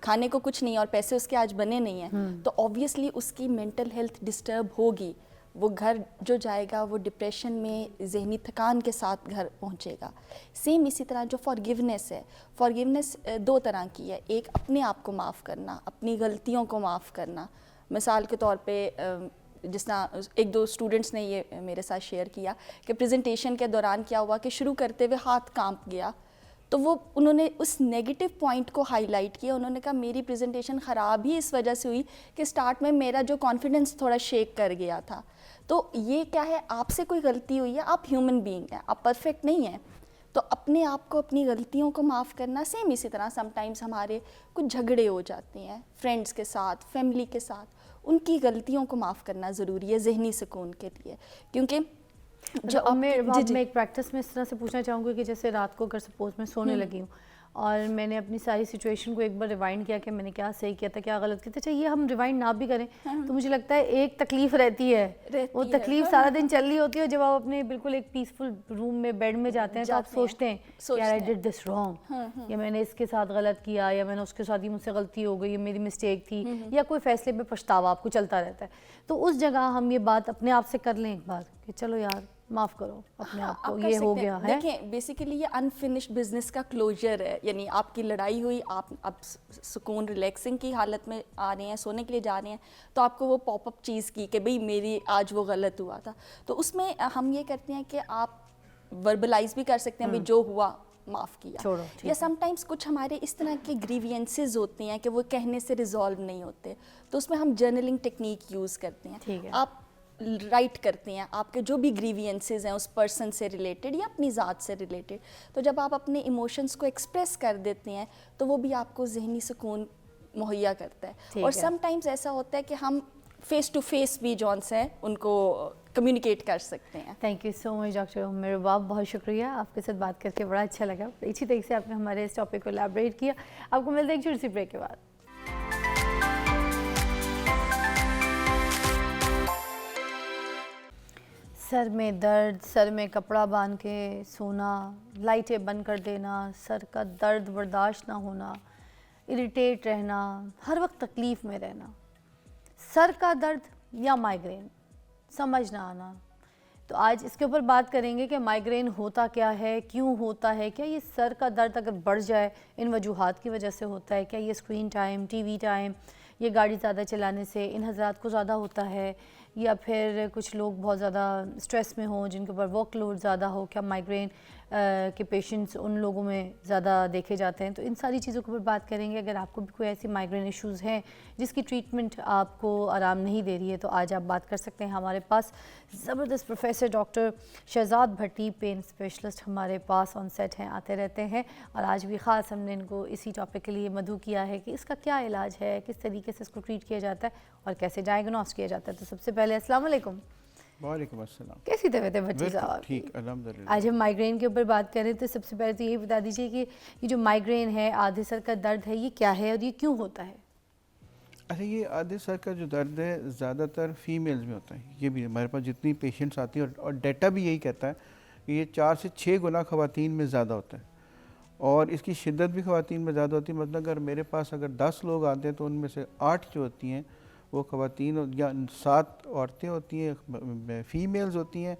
کھانے کو کچھ نہیں ہے اور پیسے اس کے آج بنے نہیں ہیں, تو آبویسلی اس کی مینٹل ہیلتھ ڈسٹرب ہوگی. وہ گھر جو جائے گا وہ ڈپریشن میں, ذہنی تھکان کے ساتھ گھر پہنچے گا. سیم اسی طرح جو فارگیونیس ہے, فارگیونیس دو طرح کی ہے. ایک اپنے آپ کو معاف کرنا, اپنی غلطیوں کو معاف کرنا. مثال کے طور پہ جس طرح ایک دو اسٹوڈنٹس نے یہ میرے ساتھ شیئر کیا کہ پریزنٹیشن کے دوران کیا ہوا کہ شروع کرتے ہوئے ہاتھ کانپ گیا, تو وہ انہوں نے اس نیگیٹو پوائنٹ کو ہائی لائٹ کیا. انہوں نے کہا میری پریزنٹیشن خراب ہی اس وجہ سے ہوئی کہ اسٹارٹ میں میرا جو کانفیڈنس تھوڑا شیک کر گیا تھا. تو یہ کیا ہے, آپ سے کوئی غلطی ہوئی ہے, آپ ہیومن بینگ ہیں, آپ پرفیکٹ نہیں ہیں, تو اپنے آپ کو اپنی غلطیوں کو معاف کرنا. سیم اسی طرح سم ٹائمز ہمارے کچھ جھگڑے ہو جاتے ہیں فرینڈس کے ساتھ, فیملی کے ساتھ, ان کی غلطیوں کو معاف کرنا ضروری ہے ذہنی سکون کے لیے. کیونکہ جو میں ایک پریکٹس میں اس طرح سے پوچھنا چاہوں گی کہ جیسے رات کو اگر سپوز میں سونے لگی ہوں اور میں نے اپنی ساری سچویشن کو ایک بار ریوائنڈ کیا کہ میں نے کیا صحیح کیا تھا, کیا غلط کیا تھا, چاہیے ہم ریوائنڈ نہ بھی کریں تو مجھے لگتا ہے ایک تکلیف رہتی ہے, وہ تکلیف سارا دن چل رہی ہوتی ہے. جب آپ اپنے بالکل ایک پیسفل روم میں بیڈ میں جاتے ہیں تو آپ سوچتے ہیں یار آئی ڈڈ دس رانگ, یا میں نے اس کے ساتھ غلط کیا, یا میں نے اس کے ساتھ, یہ مجھ سے غلطی ہو گئی, یہ میری مسٹیک تھی, یا کوئی فیصلے پہ پچھتاوا آپ کو چلتا رہتا ہے. تو اس جگہ ہم یہ بات اپنے آپ سے کر لیں ایک بار کہ چلو یار معاف کرو اپنے آپ کو, یہ ہو گیا ہے. دیکھیں بیسیکلی یہ انفنشڈ بزنس کا کلوجر ہے, یعنی آپ کی لڑائی ہوئی, آپ اب سکون ریلیکسنگ کی حالت میں آ رہے ہیں, سونے کے لیے جا رہے ہیں, تو آپ کو وہ پاپ اپ چیز کی کہ بھئی میری آج وہ غلط ہوا تھا, تو اس میں ہم یہ کرتے ہیں کہ آپ وربلائز بھی کر سکتے ہیں بھئی جو ہوا معاف کیا. یا سم ٹائمز کچھ ہمارے اس طرح کے گریوینسز ہوتے ہیں کہ وہ کہنے سے ریزالو نہیں ہوتے, تو اس میں ہم جرنلنگ ٹیکنیک یوز کرتے ہیں. آپ رائٹ کرتے ہیں آپ کے جو بھی گریوینسز ہیں اس پرسن سے ریلیٹڈ یا اپنی ذات سے ریلیٹڈ, تو جب آپ اپنے ایموشنس کو ایکسپریس کر دیتے ہیں تو وہ بھی آپ کو ذہنی سکون مہیا کرتا ہے. اور سم ٹائمز ایسا ہوتا ہے کہ ہم فیس ٹو فیس بھی جونس ہیں ان کو کمیونیکیٹ کر سکتے ہیں. Thank you so much doctor میرے باپ, بہت شکریہ, آپ کے ساتھ بات کر کے بڑا اچھا لگا. اسی طریقے سے آپ نے ہمارے اس ٹاپک کو الیبریٹ کیا. آپ کو ملتے ہیں ایک چھوٹی سی بریک کے بعد. سر میں درد, سر میں کپڑا باندھ کے سونا, لائٹیں بند کر دینا, سر کا درد برداشت نہ ہونا, اریٹیٹ رہنا, ہر وقت تکلیف میں رہنا, سر کا درد یا مائیگرین, سمجھ نہ آنا. تو آج اس کے اوپر بات کریں گے کہ مائیگرین ہوتا کیا ہے, کیوں ہوتا ہے, کیا یہ سر کا درد اگر بڑھ جائے ان وجوہات کی وجہ سے ہوتا ہے, کیا یہ screen time, T V time, یہ گاڑی زیادہ چلانے سے ان حضرات کو زیادہ ہوتا ہے, یا پھر کچھ لوگ بہت زیادہ اسٹریس میں ہوں جن کے اوپر ورک لوڈ زیادہ ہو, کیا مائیگرین کے پیشنٹس ان لوگوں میں زیادہ دیکھے جاتے ہیں. تو ان ساری چیزوں کے اوپر بات کریں گے. اگر آپ کو بھی کوئی ایسی مائیگرین ایشوز ہیں جس کی ٹریٹمنٹ آپ کو آرام نہیں دے رہی ہے تو آج آپ بات کر سکتے ہیں. ہمارے پاس زبردست پروفیسر ڈاکٹر شہزاد بھٹی, پین اسپیشلسٹ ہمارے پاس آن سیٹ ہیں, آتے رہتے ہیں, اور آج بھی خاص ہم نے ان کو اسی ٹاپک کے لیے مدعو کیا ہے کہ اس کا کیا علاج ہے, کس طریقے سے اس کو ٹریٹ کیا جاتا ہے اور کیسے ڈائگنوز کیا جاتا ہے. تو سب سے پہلے السلام علیکم. وعلیکم السلام. کیسی طبیعت ہے بھٹی صاحب؟ ٹھیک الحمدللہ. آج ہم مائیگرین کے اوپر بات کریں تو سب سے پہلے تو یہی بتا دیجیے کہ یہ جو مائیگرین ہے, آدھے سر کا درد ہے, یہ کیا ہے اور یہ کیوں ہوتا ہے؟ اچھا, یہ آدھے سر کا جو درد ہے زیادہ تر فیمیلز میں ہوتا ہے. یہ بھی ہمارے پاس جتنی پیشنٹس آتی ہیں اور ڈیٹا بھی یہی کہتا ہے کہ یہ 4 سے 6 گنا خواتین میں زیادہ ہوتا ہے, اور اس کی شدت بھی خواتین میں زیادہ ہوتی ہے. مطلب اگر میرے پاس اگر 10 لوگ آتے ہیں تو ان میں سے 8 جو ہوتی ہیں وہ خواتین, یا 7 عورتیں ہوتی ہیں, فیمیلز ہوتی ہیں,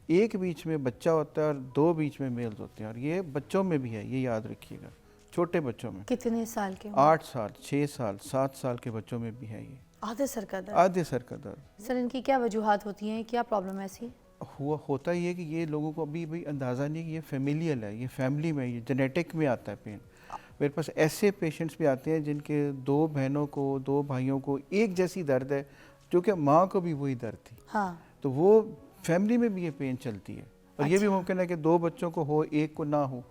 1 بیچ میں بچہ ہوتا ہے اور 2 بیچ میں میلز ہوتے ہیں. اور یہ بچوں میں بھی ہے, یہ یاد رکھیے گا, چھوٹے بچوں میں. کتنے سال کے؟ 8 سال, 6 سال, 7 سال کے بچوں میں بھی ہے یہ آدھے سر کا درد. آدھے سر کا درد. سر ان کی کیا وجوہات ہوتی ہیں, کیا پرابلم ایسی ہوتا یہ ہے کہ یہ لوگوں کو ابھی بھی اندازہ نہیں کہ یہ فیملیل ہے, یہ فیملی میں, یہ جینیٹک میں آتا ہے پین. میرے پاس ایسے پیشنٹس بھی آتے ہیں جن کے 2 بہنوں کو, 2 بھائیوں کو ایک جیسی درد ہے, جو کہ ماں کو بھی وہی درد تھی. ہاں, تو وہ فیملی میں بھی یہ پین چلتی ہے, اور یہ بھی ممکن ہے کہ 2 بچوں کو ہو, 1 کو نہ ہو.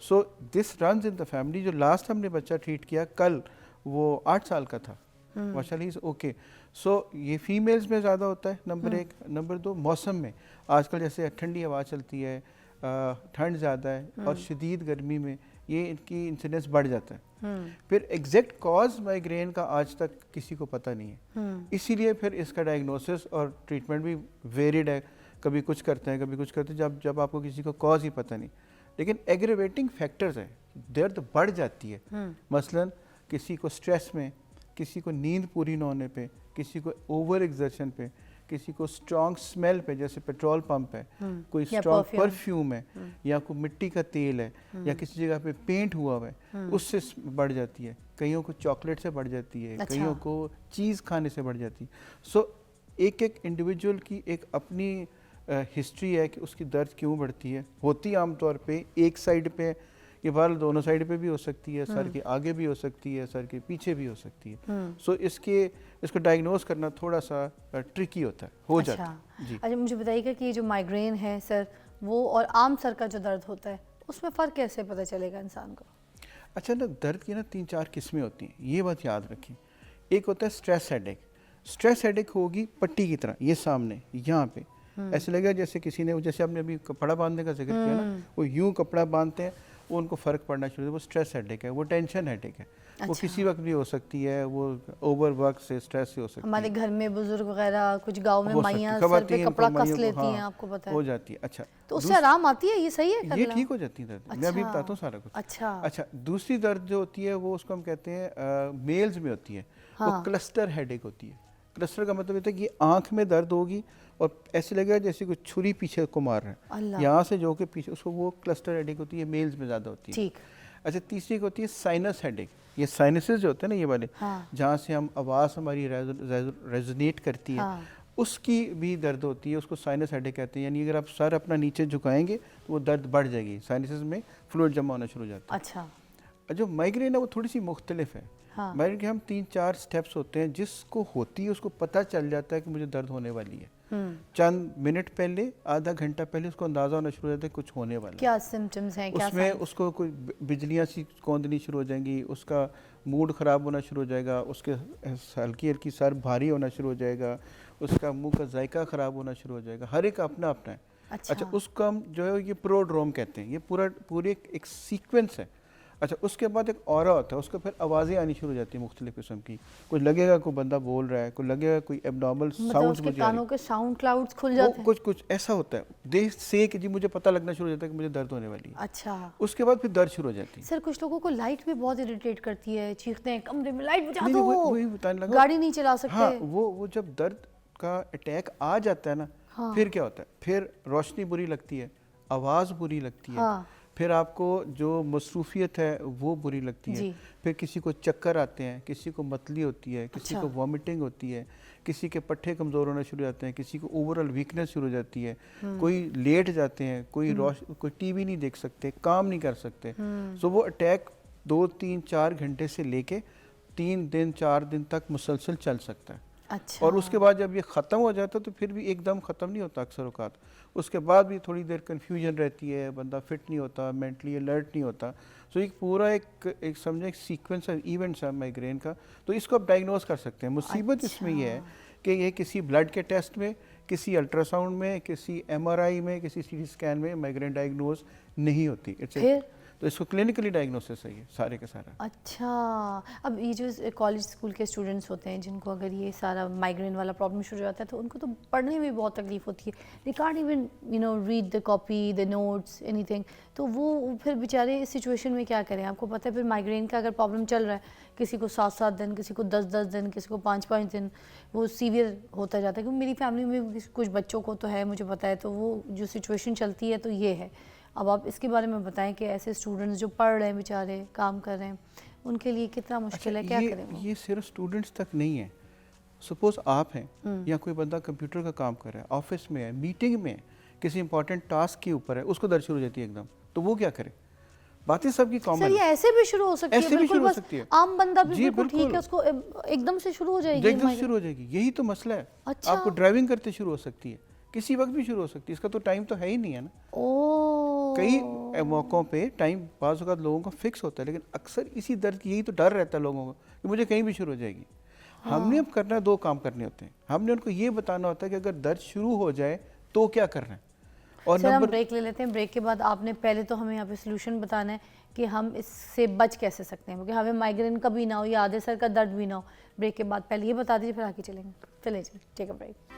سو دس رنز ان دا فیملی. جو لاسٹ ہم نے بچہ ٹریٹ کیا کل, وہ 8 سال کا تھا, ماشاء اللہ اوکے. سو یہ فیمیلز میں زیادہ ہوتا ہے, نمبر 1. نمبر 2, موسم میں آج کل جیسے ٹھنڈی ہوا چلتی ہے, ٹھنڈ زیادہ ہے, اور شدید گرمی میں یہ ان کی انسیڈنس بڑھ جاتا ہے. پھر ایگزیکٹ کاز مائیگرین کا آج تک کسی کو پتہ نہیں ہے, اسی لیے پھر اس کا ڈائگنوسس اور ٹریٹمنٹ بھی ویریڈ ہے. کبھی کچھ کرتے ہیں کبھی کچھ کرتے ہیں جب آپ کو کسی کو کاز ہی پتہ نہیں. لیکن ایگریویٹنگ فیکٹرز ہیں, درد بڑھ جاتی ہے. مثلاً کسی کو سٹریس میں, کسی کو نیند پوری نہ ہونے پہ, کسی کو اوور ایگزرشن پہ, کسی کو اسٹرانگ اسمیل پہ جیسے پیٹرول پمپ ہے, کوئی اسٹرانگ پرفیوم ہے, یا کوئی مٹی کا تیل ہے, یا کسی جگہ پہ پینٹ ہوا ہوا ہے, اس سے بڑھ جاتی ہے. کئیوں کو چاکلیٹ سے بڑھ جاتی ہے, کئیوں کو چیز کھانے سے بڑھ جاتی ہے. سو ایک انڈیویجول کی ایک اپنی ہسٹری ہے کہ اس کی درد کیوں بڑھتی ہے. ہوتی عام طور پہ ایک سائڈ پہ, یہ بہرحال دونوں سائڈ پہ بھی ہو سکتی ہے, سر کے آگے بھی ہو سکتی ہے, سر کے پیچھے بھی ہو سکتی ہے. سو اس کو ڈائگنوز کرنا تھوڑا سا ٹرکی ہوتا ہے, ہو جاتا ہے. جی اچھا, مجھے بتائیے گا کہ یہ جو مائیگرین ہے سر, وہ اور عام سر کا جو درد ہوتا ہے اس میں فرق کیسے پتہ چلے گا انسان کو؟ اچھا نا, درد کی نا 3-4 قسمیں ہوتی ہیں, یہ بات یاد رکھیں. ایک ہوتا ہے اسٹریس ہیڈ ایک. اسٹریس ہیڈ ایک ہوگی پٹی کی طرح, یہ سامنے یہاں پہ ایسے لگے گا جیسے کسی نے, جیسے آپ نے ابھی کپڑا باندھنے کا ذکر کیا نا, وہ یوں کپڑا باندھتے ہیں, وہ ان کو فرق پڑنا شروع ہوتا ہے. وہ اسٹریس ہیڈ ایک ہے, وہ ٹینشن ہیڈ ایک ہے. وہ کسی وقت بھی ہو سکتی ہے, وہ اوور ورک سے اسٹریس سے ہو سکتی ہے. ہمارے گھر میں بزرگ وغیرہ کچھ گاؤں میں مائیاں سر پہ کپڑا کس لیتی ہیں, آپ کو پتہ ہے, ہو جاتی ہے. اچھا, تو اس سے آرام آتی ہے, یہ صحیح ہے, یہ ٹھیک ہو جاتی ہے درد. میں ابھی بتاتا ہوں سارا کچھ. اچھا, دوسری درد جو ہوتی ہے وہ اس کو ہم کہتے ہیں میلز میں ہوتی ہے, وہ کلسٹر ہیڈ ایک ہوتی ہے. کلسٹر کا مطلب ہوتا ہے کہ یہ آنکھ میں درد ہوگی اور ایسے لگے گا جیسے کوئی چھری پیچھے کو مار رہا ہے, یہاں سے جو کہ پیچھے, اس کو وہ کلسٹر ہیڈ ایک ہوتی ہے. میلز میں زیادہ ہوتی ہے. ٹھیک. اچھا, تیسری ایک ہوتی ہے سائنس ہیڈ ایک. یہ سائنسز جو ہوتے ہیں نا یہ والے, جہاں سے ہم آواز ہماری ریزونیٹ کرتی ہے, اس کی بھی درد ہوتی ہے. اس کو سائنس ہیڈ ایک کہتے ہیں. یعنی اگر آپ سر اپنا نیچے جھکائیں گے تو وہ درد بڑھ جائے گی, سائنسز میں فلوئڈ جمع ہونا شروع ہو جاتا ہے. اچھا, جو مائیگرین ہے وہ تھوڑی سی مختلف ہے. مائیگرین کے ہم 3-4 سٹیپس ہوتے ہیں, جس کو ہوتی ہے اس کو پتہ چل جاتا ہے کہ مجھے درد ہونے والی ہے. چند منٹ پہلے, آدھا گھنٹہ پہلے اس کو اندازہ ہونا شروع ہو جاتا ہے کچھ ہونے والا ہے. کیا سمپٹمز ہیں, اس میں اس کو کوئی بجلیاں سی کوندنی شروع ہو جائیں گی, اس کا موڈ خراب ہونا شروع ہو جائے گا, اس کے ہلکی ہلکی سر بھاری ہونا شروع ہو جائے گا, اس کا منہ کا ذائقہ خراب ہونا شروع ہو جائے گا. ہر ایک اپنا اپنا ہے. اچھا, اس کو ہم جو ہے یہ پروڈروم کہتے ہیں. یہ پورے ایک سیکوینس ہے. اچھا, اس کے بعد ایک اورا ہوتا ہے, اس کو پھر آوازیں آنی شروع ہو جاتی ہیں مختلف قسم کی. کوئی لگے گا کوئی بندہ بول رہا ہے, کوئی لگے گا کوئی ایبنارمل ساؤنڈز مجھے کانوں کے ساؤنڈ کلاؤڈز کھل جاتے ہیں, کچھ ایسا ہوتا ہے. دیکھ سے کہ جی مجھے پتہ لگنا شروع ہو جاتا ہے کہ مجھے درد ہونے والی ہے. اچھا, اس کے بعد پھر درد شروع ہو جاتی ہے. سر کچھ لوگوں کو لائٹ بھی بہت اریٹیٹ کرتی ہے, چیختے ہیں کمرے میں لائٹ بجھا دو, گاڑی نہیں چلا سکتے. ہاں, وہ جب درد کا اٹیک آ جاتا ہے نا, پھر کیا ہوتا ہے, پھر روشنی بری لگتی ہے, آواز بری لگتی ہے, پھر آپ کو جو مصروفیت ہے وہ بری لگتی ہے. پھر کسی کو چکر آتے ہیں, کسی کو متلی ہوتی ہے, کسی کو وامٹنگ ہوتی ہے, کسی کے پٹھے کمزور ہونا شروع ہو جاتے ہیں, کسی کو اوورآل ویکنس شروع ہو جاتی ہے, کوئی لیٹ جاتے ہیں, کوئی ٹی وی نہیں دیکھ سکتے, کام نہیں کر سکتے. سو وہ اٹیک 2-3-4 گھنٹے سے لے کے 3 دن 4 دن تک مسلسل چل سکتا ہے. اچھا, اور اس کے بعد جب یہ ختم ہو جاتا ہے تو پھر بھی ایک دم ختم نہیں ہوتا اکثر اوقات. اس کے بعد بھی تھوڑی دیر کنفیوژن رہتی ہے, بندہ فٹ نہیں ہوتا, مینٹلی الرٹ نہیں ہوتا. سو ایک پورا ایک سمجھیں ایک سیکوینس ہے ایونٹس ہے مائیگرین کا. تو اس کو آپ ڈائگنوز کر سکتے ہیں. مصیبت اس میں یہ ہے کہ یہ کسی بلڈ کے ٹیسٹ میں, کسی الٹرا ساؤنڈ میں, کسی ایم آر آئی میں, کسی سی ٹی اسکین میں مائیگرین ڈائگنوز نہیں ہوتی. تو اس کو کلینکلی ڈائگنوسس ہے یہ سارے کا سارا. اچھا, اب یہ جو کالج اسکول کے اسٹوڈنٹس ہوتے ہیں جن کو اگر یہ سارا مائیگرین والا پرابلم شروع ہو جاتا ہے تو ان کو تو پڑھنے میں بہت تکلیف ہوتی ہے. They can't even read the copy, the notes, اینی تھنگ. تو وہ پھر بیچارے اس سچویشن میں کیا کریں؟ آپ کو پتہ ہے پھر مائیگرین کا اگر پرابلم چل رہا ہے, کسی کو 7 دن, کسی کو 10 دن, کسی کو 5 دن, وہ سیویئر ہوتا جاتا ہے. کیونکہ میری فیملی میں کچھ بچوں کو تو ہے, مجھے پتہ ہے. تو وہ جو سچویشن چلتی ہے تو یہ ہے. اب آپ اس کے بارے میں بتائیں کہ ایسے اسٹوڈنٹس جو پڑھ رہے ہیں بیچارے, کام کر رہے ہیں, ان کے لیے کتنا مشکل ہے, کیا کریں؟ یہ صرف اسٹوڈنٹس تک نہیں ہے. سپوز آپ ہیں یا کوئی بندہ کمپیوٹر کا کام کر رہا ہے, آفس میں ہے, میٹنگ میں ہے, کسی امپورٹنٹ ٹاسک کے اوپر ہے, اس کو درد شروع ہو جاتی ہے ایک دم, تو وہ کیا کرے؟ باتیں سب کی کامن ہے. سر یہ ایسے بھی شروع ہو سکتی ہے, بالکل بس عام بندہ بھی بالکل ٹھیک ہے, اس کو ایک دم سے شروع ہو جائے گی. ایک دم شروع ہو جائے گی, یہی تو مسئلہ ہے. آپ کو ڈرائیونگ کرتے شروع ہو سکتی ہے, کسی وقت بھی شروع ہو سکتی ہے, اس کا تو ٹائم تو ہے ہی نہیں ہے نا. کئی موقعوں پہ ٹائم بعض اوقات لوگوں کا فکس ہوتا ہے, لیکن اکثر اسی درد کی یہی تو ڈر رہتا ہے لوگوں کو کہ مجھے کہیں بھی شروع ہو جائے گی. ہم نے اب کرنا ہے 2 کام کرنے ہوتے ہیں. ہم نے ان کو یہ بتانا ہوتا ہے کہ اگر درد شروع ہو جائے تو کیا کرنا ہے. اور سر ہم بریک لے لیتے ہیں. بریک کے بعد آپ نے پہلے تو ہمیں یہاں پہ سلوشن بتانا ہے کہ ہم اس سے بچ کیسے سکتے ہیں, کیونکہ ہمیں مائیگرین کا بھی نہ ہو یا آدھے سر کا درد بھی نہ ہو. بریک کے بعد پہلے یہ بتا دیجیے, پھر آگے چلیں گے. چلیں جی, ٹیک اے بریک.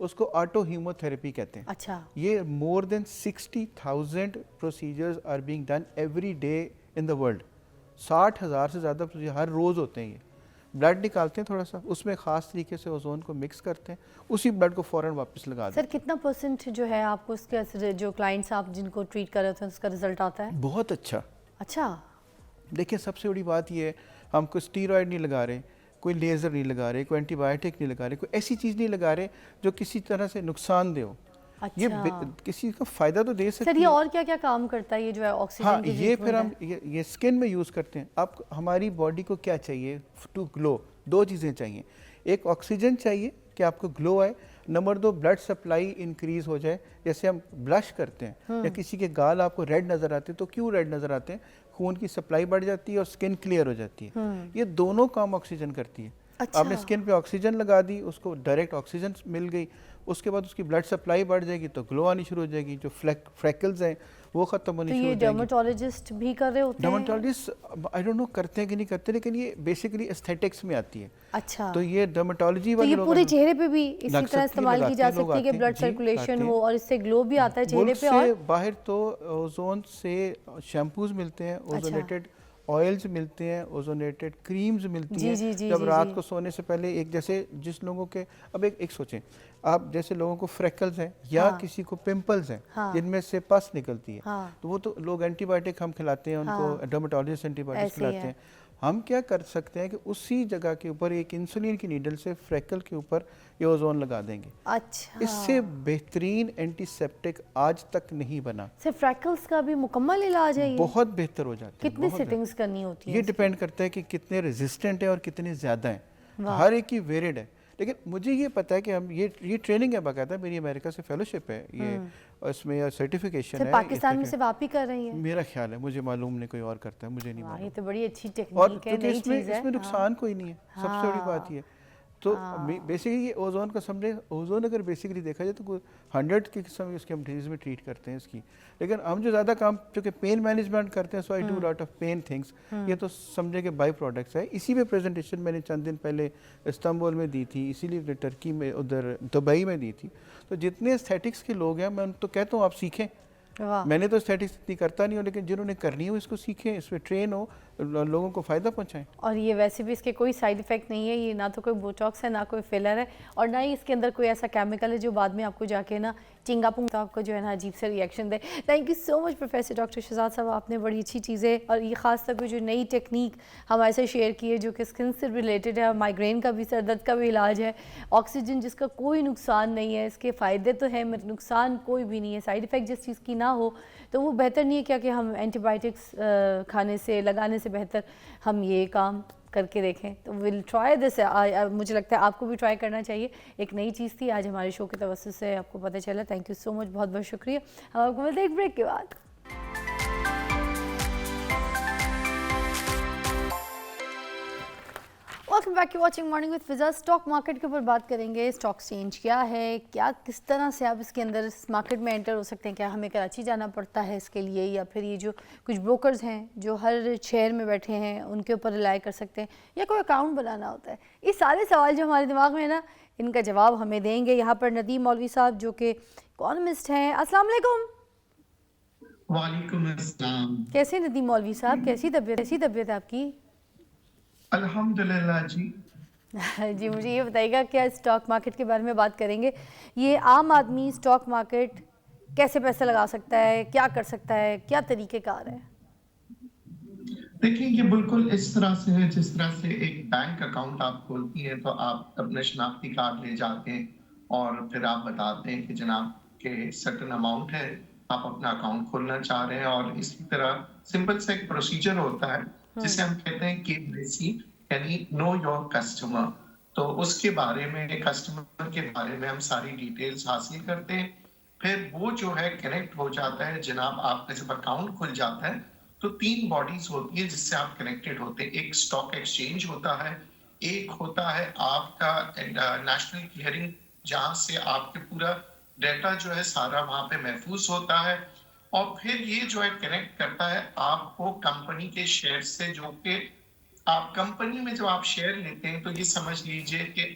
اس کو آٹو ہیموتھراپی کہتے ہیں. اچھا یہ more than 60,000 procedures are being done every day in the world. 60,000 سے زیادہ پروسیجر ہر روز ہوتے ہیں. یہ بلڈ نکالتے ہیں تھوڑا سا, اس میں خاص طریقے سے اوزون کو مکس کرتے ہیں, اسی بلڈ کو فوراً واپس لگا دیں. سر کتنا پرسنٹ جو ہے آپ کو اس کے جو کلائنٹس آپ جن کو ٹریٹ کر رہے ہوتے ہیں اس کا رزلٹ آتا ہے؟ بہت اچھا. اچھا دیکھیں سب سے بڑی بات یہ ہے, ہم کوئی اسٹیرائڈ نہیں لگا رہے, کوئی لیزر نہیں لگا رہے, کوئی اینٹی بایوٹک نہیں لگا رہے, کوئی ایسی چیز نہیں لگا رہے جو کسی طرح سے نقصان دہ ہو. یہ کسی کا فائدہ تو دے سکتی ہے. سر یہ اور کیا کیا کام کرتا ہے یہ جو ہے آکسیجن؟ ہاں یہ پھر ہم یہ اسکن میں یوز کرتے ہیں. اب ہماری باڈی کو کیا چاہیے ٹو گلو؟ 2 چیزیں چاہیے. ایک آکسیجن چاہیے کہ آپ کو گلو آئے, نمبر 2 بلڈ سپلائی انکریز ہو جائے. جیسے ہم بلش کرتے ہیں یا کسی کے گال آپ کو ریڈ نظر آتے ہیں تو کیوں ریڈ نظر آتے ہیں؟ خون کی سپلائی بڑھ جاتی ہے اور اسکن کلیئر ہو جاتی ہے. یہ دونوں کام آکسیجن کرتی ہے. آپ نے اسکن پہ آکسیجن لگا دی, اس کو ڈائریکٹ آکسیجن مل گئی, اس کے بعد اس کی بلڈ سپلائی بڑھ جائے گی تو گلو آنی شروع ہو جائے گی. جو فریکلز ہیں وہ ختم ہونی شروع ہو جائیں گی. ڈرماٹولوجسٹ بھی کر رہے ہوتے ہیں؟ ڈرماٹولوجسٹ آئی ڈونٹ نو کرتے ہیں کہ نہیں کرتے, لیکن یہ بیسیکلی ایستھیٹکس میں آتی ہے. اچھا تو یہ ڈرماٹولوجی تو یہ پورے چہرے پہ بھی اسی طرح استعمال کی جا سکتی ہے کہ بلڈ سرکولیشن ہو اور اس سے گلو بھی آتا ہے چہرے پہ؟ اور باہر تو اوزون سے شیمپوز ملتے ہیں, اوزونیٹڈ آئلز ملتے ہیں, اوزونیٹڈ کریمز ملتی ہیں. جب رات کو سونے سے پہلے ایک جیسے جس لوگوں کے اب ایک سوچیں آپ, جیسے لوگوں کو فریکلز ہیں یا کسی کو پمپلز ہیں جن میں سے پس نکلتی ہے, تو وہ تو لوگ اینٹی بایوٹک ہم کھلاتے ہیں ان کو, ڈرماٹولوجسٹ اینٹی بایوٹک کھلاتے ہیں. ہم کیا کر سکتے ہیں کہ اسی جگہ کے اوپر ایک انسولین کی نیڈل سے فریکل کے اوپر یہ اوزون لگا دیں گے. اچھا اس سے بہترین اینٹی سیپٹک آج تک نہیں بنا. صرف فریکلز کا بھی مکمل علاج ہے یہ؟ بہت بہتر ہو جاتا ہے. کتنی سیٹنگز کرنی ہوتی ہیں؟ یہ ڈیپینڈ کرتا ہے کہ کتنے ریزسٹنٹ ہیں اور کتنے زیادہ ہیں. ہر ایک کی ویریڈ ہے. لیکن مجھے یہ پتا ہے کہ ہم یہ ٹریننگ ہے باقاعدہ, میری امریکہ سے فیلوشپ ہے یہ, اس میں سرٹیفکیشن ہے. پاکستان میں صرف آپ ہی کر رہی ہیں؟ میرا خیال ہے, مجھے معلوم نہیں کوئی اور کرتا ہے, مجھے نہیں معلوم. یہ تو بڑی اچھی اور ٹیکنیک ہے, نئی چیز ہے. اس میں نقصان کوئی نہیں ہے, سب سے بڑی بات یہ. تو بیسیکلی یہ اوزون کا سمجھے, اوزون اگر بیسیکلی دیکھا جائے تو کوئی 100 کی قسم اس کے ہم ڈیزیز میں ٹریٹ کرتے ہیں اس کی. لیکن ہم جو زیادہ کام چونکہ پین مینجمنٹ کرتے ہیں, so I do lot of pain things. یہ تو سمجھے کہ بائی پروڈکٹس ہے. اسی پہ پریزنٹیشن میں نے چند دن پہلے استنبول میں دی تھی, اسی لیے ٹرکی میں, ادھر دبئی میں دی تھی. تو جتنے استھیٹکس کے لوگ ہیں میں ان تو کہتا ہوں آپ سیکھیں. میں نے تو اسٹیٹکس اتنی کرتا نہیں ہوں, لیکن جنہوں نے کرنی ہو اس کو سیکھیں, اس پہ ٹرین ہو, لوگوں کو فائدہ پہنچائیں. اور یہ ویسے بھی اس کے کوئی سائیڈ ایفیکٹ نہیں ہے, یہ نہ تو کوئی بوٹاکس ہے, نہ کوئی فلر ہے, اور نہ ہی اس کے اندر کوئی ایسا کیمیکل ہے جو بعد میں آپ کو جا کے نا چنگا پونگا آپ کو جو ہے نا عجیب سے reaction they. Thank you so much professor doctor Shahzad صاحب, آپ نے بڑی اچھی چیزیں اور یہ خاص طور پہ جو نئی ٹیکنیک ہمارے سے شیئر کی ہے جو کہ اسکن سے ریلیٹڈ ہے, مائیگرین کا بھی, سر درد کا بھی علاج ہے, آکسیجن جس کا کوئی نقصان نہیں ہے, اس کے فائدے تو ہیں مگر نقصان کوئی بھی نہیں ہے. سائیڈ ایفیکٹ جس چیز کی نہ ہو تو وہ بہتر نہیں ہے کیا کہ ہم اینٹی بایوٹکس کھانے سے لگانے سے بہتر ہم یہ کام کر کے دیکھیں. تو ول ٹرائی دس, مجھے لگتا ہے آپ کو بھی ٹرائی کرنا چاہیے. ایک نئی چیز تھی, آج ہمارے شو کے توسط سے آپ کو پتہ چلا. تھینک یو سو مچ, بہت بہت شکریہ. ہم آپ کو ملتے ہیں ایک بریک کے بعد. Welcome back to watching morning with Fiza. Stock market کے اوپر بات کریں گے. اسٹاک ایکسچینج کیا ہے, کیا کس طرح سے آپ اس کے اندر اس مارکیٹ میں انٹر ہو سکتے ہیں, کیا ہمیں کراچی جانا پڑتا ہے اس کے لیے, یا پھر یہ جو کچھ بروکرز ہیں جو ہر شہر میں بیٹھے ہیں ان کے اوپر ریلائی کر سکتے ہیں, یا کوئی اکاؤنٹ بنانا ہوتا ہے. یہ سارے سوال جو ہمارے دماغ میں ہے نا, ان کا جواب ہمیں دیں گے یہاں پر ندیم مولوی صاحب جو کہ اکانومسٹ ہیں. السلام علیکم. وعلیکم السلام. کیسے ندیم مولوی صاحب, کیسی طبیعت ہے آپ کی؟ الحمدللہ جی. جی مجھے یہ بتائیے گا, کیا اسٹاک مارکیٹ کے بارے میں بات کریں گے, یہ عام آدمی اسٹاک مارکیٹ کیسے پیسے لگا سکتا ہے, کیا کر سکتا ہے, کیا طریقہ کار ہے؟ دیکھیں یہ بالکل اس طرح سے ہے جس طرح سے ایک بینک اکاؤنٹ آپ کھولتی ہیں تو آپ اپنے شناختی کارڈ لے جاتے ہیں اور پھر آپ بتاتے ہیں کہ جناب کہ سرٹن اماؤنٹ ہے, آپ اپنا اکاؤنٹ کھولنا چاہ رہے ہیں, اور اسی طرح سمپل سے ایک پروسیجر ہوتا ہے جسے ہم کہتے ہیں KYC, یعنی نو یور کسٹمر. تو اس کے بارے میں, کسٹمر کے بارے میں ہم ساری ڈیٹیلز حاصل کرتے ہیں. پھر وہ جو ہے کنیکٹ ہو جاتا ہے. جناب آپ کا جب اکاؤنٹ کھل جاتا ہے تو 3 باڈیز ہوتی ہیں جس سے آپ کنیکٹڈ ہوتے ہیں. ایک اسٹاک ایکسچینج ہوتا ہے, ایک ہوتا ہے آپ کا نیشنل کلیئرنگ جہاں سے آپ کے پورا ڈیٹا جو ہے سارا وہاں پہ محفوظ ہوتا ہے, اور پھر یہ جو ہے کنیکٹ کرتا ہے آپ کو کمپنی کے شیئر سے, جو کہ آپ کمپنی میں جو آپ شیئر لیتے ہیں تو یہ سمجھ لیجئے کہ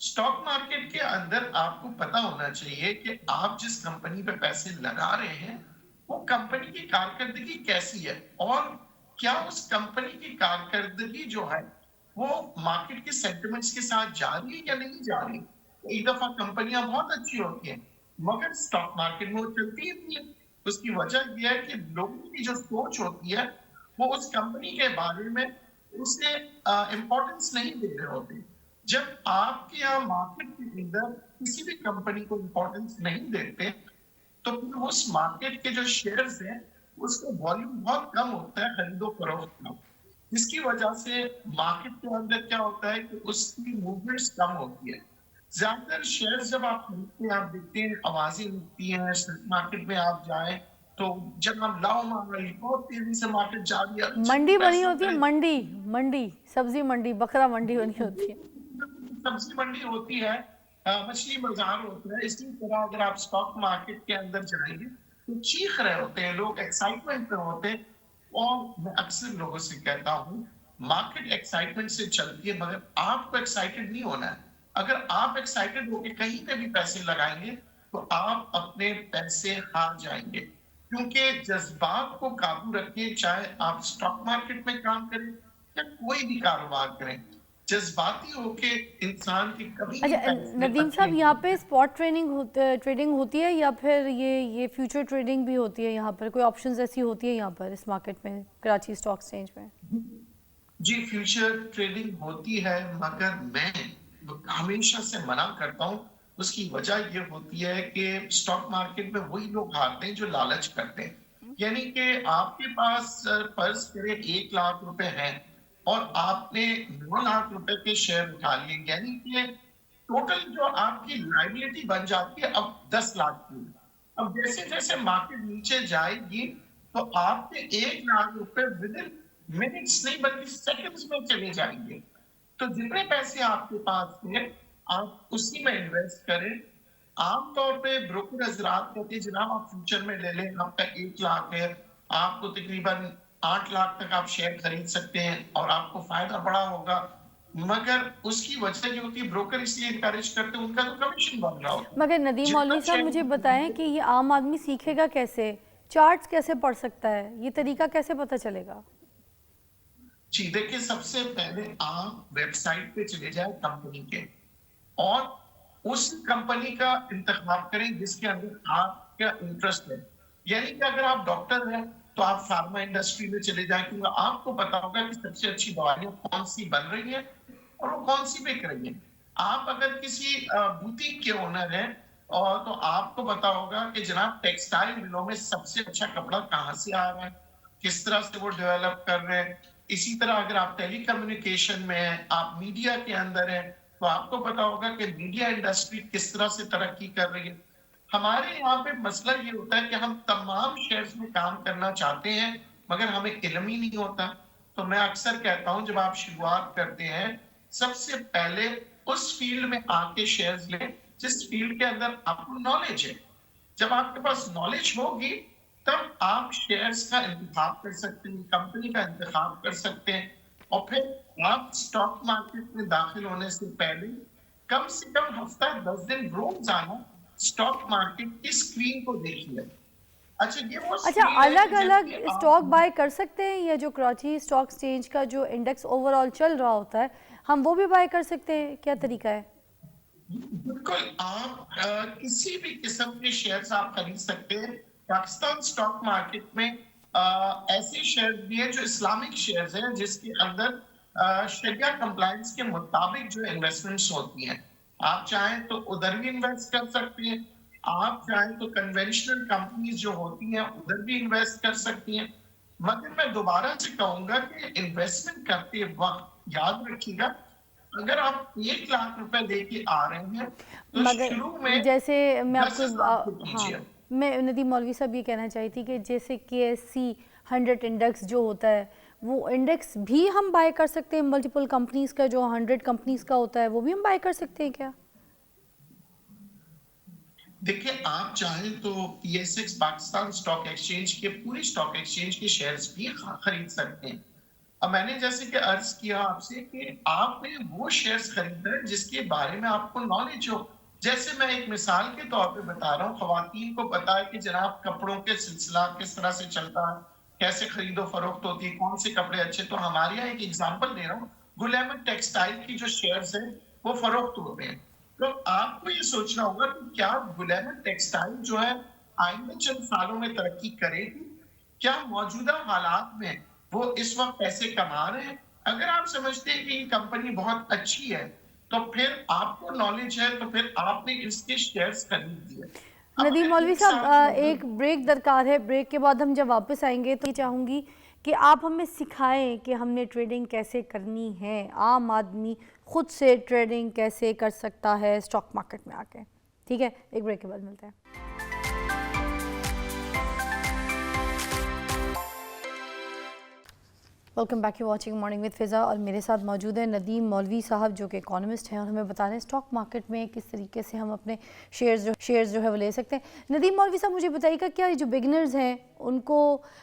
اسٹاک مارکیٹ کے اندر آپ کو پتا ہونا چاہیے کہ آپ جس کمپنی پہ پیسے لگا رہے ہیں وہ کمپنی کی کارکردگی کیسی ہے، اور کیا اس کمپنی کی کارکردگی جو ہے وہ مارکیٹ کے سینٹیمنٹس کے ساتھ جا رہی ہے یا نہیں جا رہی. ایک دفعہ کمپنیاں بہت اچھی ہوتی ہیں مگر اسٹاک مارکیٹ میں وہ چلتی ہی نہیں ہے. اس کی وجہ یہ ہے کہ لوگوں کی جو سوچ ہوتی ہے وہ اس کمپنی کے بارے میں اسے امپورٹنس نہیں دے رہے ہوتے. جب آپ کے یہاں مارکیٹ کے اندر کسی بھی کمپنی کو امپورٹنس نہیں دیتے تو پھر اس مارکیٹ کے جو شیئرز ہیں اس کا والیوم بہت کم ہوتا ہے، خرید و فروخت کا، جس کی وجہ سے مارکیٹ کے اندر کیا ہوتا ہے کہ اس کی موومنٹس کم ہوتی ہے. زیادہ تر شیئر جب آپ خریدتے ہیں آپ دیکھتے ہیں آوازیں اٹھتی ہیں، مارکیٹ میں آپ جائیں تو جب ہم لاؤ مانگی بہت تیزی سے مارکیٹ جا رہی ہے، منڈی بنی ہوتی ہے، منڈی منڈی سبزی منڈی، بکرا منڈی بنی ہوتی ہے. سبزی منڈی ہوتی ہے، مچھلی بازار ہوتا ہے. اسی طرح اگر آپ اسٹاک مارکیٹ کے اندر جائیں گے تو چیخ رہے ہوتے ہیں لوگ، ایکسائٹمنٹ میں ہوتے ہیں. اور میں اکثر لوگوں سے کہتا ہوں مارکیٹ ایکسائٹمنٹ سے چلتی ہے مگر آپ کو ایکسائٹڈ نہیں ہونا ہے. اگر آپ ایکسائٹڈ ہو کے کہیں پہ بھی پیسے لگائیں گے تو آپ اپنے پیسے ہار جائیں گے. کیونکہ جذبات کو قابو رکھیں، چاہے آپ اسٹاک مارکیٹ میں کام کریں یا کوئی بھی کاروبار کریں، جذباتی ہو کے انسان کی کبھی بھی اچھا فیصلے ندیم اچھے صاحب، نہیں یہاں پہ ہوتے. اسپاٹ ٹریڈنگ ہوتی ہے یا پھر یہ فیوچر ٹریڈنگ بھی ہوتی ہے؟ یہاں پر کوئی آپشنز ایسی ہوتی ہے یہاں پر اس مارکیٹ میں، کراچی اسٹاک ایکسچینج میں؟ جی فیوچر ٹریڈنگ ہوتی ہے مگر میں ہمیشہ سے منع کرتا ہوں. اس کی وجہ یہ ہوتی ہے کہ اسٹاک مارکیٹ میں وہی لوگ ہارتے ہیں جو لالچ کرتے ہیں. یعنی کہ آپ کے پاس فرض کرے 1 لاکھ روپے ہیں اور آپ نے 9 لاکھ روپے کے شیئر اٹھا لیے، یعنی کہ ٹوٹل جو آپ کی لائبلٹی بن جاتی ہے اب 10 لاکھ کی. اب جیسے جیسے مارکیٹ نیچے جائے گی تو آپ کے 1 لاکھ روپے ود ان منٹس نہیں بلکہ سیکنڈز میں چلے جائیں گے. تو جتنے پیسے آپ کے پاس ہیں آپ اسی میں انویسٹ کریں. عام طور پہ بروکر حضرات کہتے ہیں جناب آپ فیوچر میں لے لیں، آپ کا 1 لاکھ ہے، آپ کو تقریباً 8 لاکھ تک آپ شیئر خرید سکتے ہیں اور آپ کو فائدہ بڑا ہوگا. مگر اس کی وجہ جو ہوتی ہے بروکر اس لیے انکریج کرتے ہیں، ان کا تو کمیشن بن رہا ہوتا ہے. مگر ندیم جتنا مولوی صاحب مجھے بتائیں کہ شیئر یہ عام آدمی سیکھے گا کیسے؟ چارٹس کیسے پڑھ سکتا ہے؟ یہ طریقہ کیسے پتہ چلے گا؟ جی دیکھیں سب سے پہلے آپ ویب سائٹ پہ چلے جائیں کمپنی کے اور اس کمپنی کا انتخاب کریں جس کے اندر آپ کا انٹرسٹ ہے. یعنی کہ اگر آپ ڈاکٹر ہیں تو آپ فارما انڈسٹری میں چلے جائیں کیونکہ آپ کو پتا ہوگا کہ سب سے اچھی دوائیاں کون سی بن رہی ہیں اور وہ کون سی بک رہی ہیں. آپ اگر کسی بوتیک کے اونر ہیں اور تو آپ کو پتا ہوگا کہ جناب ٹیکسٹائل ملوں میں سب سے اچھا کپڑا کہاں سے آ رہا ہے، کس طرح سے وہ ڈیولپ کر رہے ہیں. اسی طرح اگر آپ ٹیلی کمیونیکیشن میں ہیں، آپ میڈیا کے اندر ہیں تو آپ کو پتا ہوگا کہ میڈیا انڈسٹری کس طرح سے ترقی کر رہی ہے. ہمارے یہاں پہ مسئلہ یہ ہوتا ہے کہ ہم تمام شیئرز میں کام کرنا چاہتے ہیں مگر ہمیں علم ہی نہیں ہوتا. تو میں اکثر کہتا ہوں جب آپ شروعات کرتے ہیں سب سے پہلے اس فیلڈ میں آ کے شیئرز لیں جس فیلڈ کے اندر آپ کو نالج ہے. جب آپ کے پاس نالج ہوگی تب آپ شیئرز کا انتخاب کر سکتے ہیں، کمپنی کا انتخاب کر سکتے ہیں. اور پھر آپ اسٹاک مارکیٹ میں داخل ہونے سے پہلے کم سے کم ہفتہ 10 دن روزانہ اسٹاک مارکیٹ کی اسکرین کو دیکھیے. اچھا یہ وہ اچھا اسکرین ہے الگ کہ جب الگ کہ اسٹاک آپ بائی کر سکتے ہیں، یا جو کراچی اسٹاک ایکسچینج کا جو انڈیکس اوور آل چل رہا ہوتا ہے ہم وہ بھی بائی کر سکتے ہیں؟ کیا طریقہ ہے؟ بالکل آپ کسی بھی قسم کے شیئرز آپ خرید سکتے ہیں. پاکستان اسٹاک مارکیٹ میں ایسے شیئر بھی ہیں جو اسلامک شیئرز ہیں جس کے اندر شریعہ کمپلائنس کے مطابق جو انویسٹمنٹس ہوتی ہیں. آپ چاہیں تو ادھر بھی انویسٹ کر سکتے ہیں، آپ چاہیں تو کنونشنل کمپنیز جو ہوتی ہیں ادھر بھی انویسٹ کر سکتی ہیں. مگر میں دوبارہ سے کہوں گا کہ انویسٹمنٹ کرتے وقت یاد رکھیے گا اگر آپ 1 لاکھ روپے لے کے آ رہے ہیں تو مگر شروع میں جیسے میں آپ 10,000 کو ہاں کیجیے. میں ندیم مولوی صاحب یہ کہنا چاہی تھی کہ جیسے KSC 100 انڈیکس جو ہوتا ہے وہ انڈیکس بھی ہم بائی کر سکتے ہیں؟ ملٹیپل کمپنیز کا جو 100 کمپنیز کا ہوتا ہے وہ بھی ہم بائی کر سکتے ہیں کیا؟ دیکھیں آپ چاہیں تو PSX پاکستان اسٹاک ایکسچینج کے پوری اسٹاک ایکسچینج کے شیئرز بھی خرید سکتے ہیں. اب میں نے جیسے کہ عرض کیا آپ سے کہ آپ نے وہ شیئرز خریدا ہے جس کے بارے میں آپ کو نالج ہو. جیسے میں ایک مثال کے طور پہ بتا رہا ہوں، خواتین کو پتا ہے کہ جناب کپڑوں کے سلسلہ کس طرح سے چلتا ہے، کیسے خرید و فروخت ہوتی ہے، کون سے کپڑے اچھے. تو ہمارے یہاں ایک ایگزامپل دے رہا ہوں، گل احمد ٹیکسٹائل کی جو شیئرز ہیں وہ فروخت ہوتے ہیں. تو آپ کو یہ سوچنا ہوگا کہ کیا گل احمد ٹیکسٹائل جو ہے آئندہ چند سالوں میں ترقی کرے گی؟ کیا موجودہ حالات میں وہ اس وقت پیسے کما رہے ہیں؟ اگر آپ سمجھتے ہیں کہ یہ کمپنی بہت اچھی ہے تو پھر آپ کو نالج ہے تو پھر آپ نے اس کے شیئرز خرید دیے. اب ندیم اگر مولوی ایک صاحب ساتھ ایک بریک درکار ہے. بریک کے بعد ہم جب واپس آئیں گے تو یہ چاہوں گی کہ آپ ہمیں سکھائیں کہ ہم نے ٹریڈنگ کیسے کرنی ہے، عام آدمی خود سے ٹریڈنگ کیسے کر سکتا ہے اسٹاک مارکیٹ میں آ کے. ٹھیک ہے، ایک بریک کے بعد ملتے ہیں. Welcome back, you watching morning with فضا، اور میرے ساتھ موجود ہیں ندیم مولوی صاحب جو کہ اکانومسٹ ہیں اور ہمیں بتا رہے ہیں اسٹاک مارکیٹ میں کس طریقے سے ہم اپنے شیئرز جو ہے وہ لے سکتے ہیں. ندیم مولوی صاحب مجھے بتائیے گا کیا جو بگنرز ہیں ان کو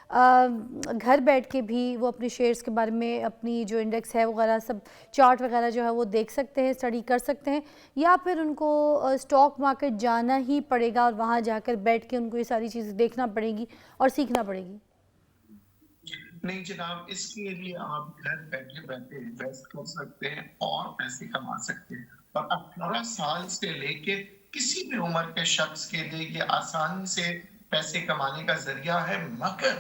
گھر بیٹھ کے بھی وہ اپنے شیئرز کے بارے میں اپنی جو انڈیکس ہے وغیرہ سب چارٹ وغیرہ جو ہے وہ دیکھ سکتے ہیں، اسٹڈی کر سکتے ہیں، یا پھر ان کو اسٹاک مارکیٹ جانا ہی پڑے گا اور وہاں جا کر بیٹھ کے ان کو یہ ساری چیزیں دیکھنا پڑے گی اور سیکھنا پڑے گی؟ نہیں جناب، اس کے لیے آپ گھر بیٹھے بیٹھے انویسٹ کر سکتے ہیں اور پیسے کما سکتے ہیں. اور 18 سال سے لے کے کسی بھی عمر کے شخص کے لیے یہ آسانی سے پیسے کمانے کا ذریعہ ہے. مگر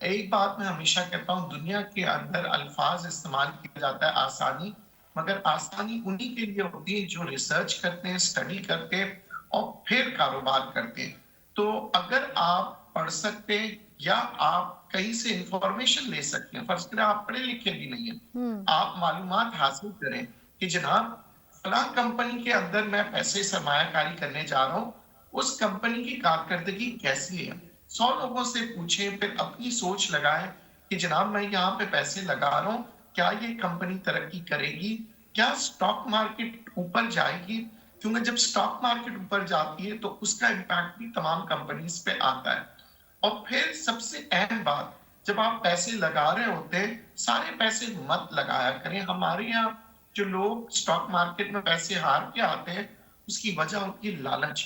ایک بات میں ہمیشہ کہتا ہوں، دنیا کے اندر الفاظ استعمال کیا جاتا ہے آسانی، مگر آسانی انہی کے لیے ہوتی ہے جو ریسرچ کرتے ہیں، اسٹڈی کرتے ہیں اور پھر کاروبار کرتے ہیں. تو اگر آپ پڑھ سکتے ہیں یا آپ کہیں سے انفارمیشن لے سکتے ہیں، فرض کریں آپ پڑھے لکھے بھی نہیں ہیں، آپ معلومات حاصل کریں کہ جناب فلاں کمپنی کے اندر میں پیسے سرمایہ کاری کرنے جا رہا ہوں، اس کمپنی کی کارکردگی کیسی ہے. 100 لوگوں سے پوچھیں، پھر اپنی سوچ لگائیں کہ جناب میں یہاں پہ پیسے لگا رہا ہوں، کیا یہ کمپنی ترقی کرے گی، کیا سٹاک مارکیٹ اوپر جائے گی. کیونکہ جب سٹاک مارکیٹ اوپر جاتی ہے تو اس کا امپیکٹ بھی تمام کمپنیز پہ آتا ہے. اور پھر سب سے اہم بات، جب آپ پیسے لگا رہے ہوتے ہیں سارے پیسے مت لگایا کریں. ہمارے یہاں جو لوگ سٹاک مارکیٹ میں پیسے ہار کے آتے ہیں اس کی وجہ ہوتی ہے لالچ.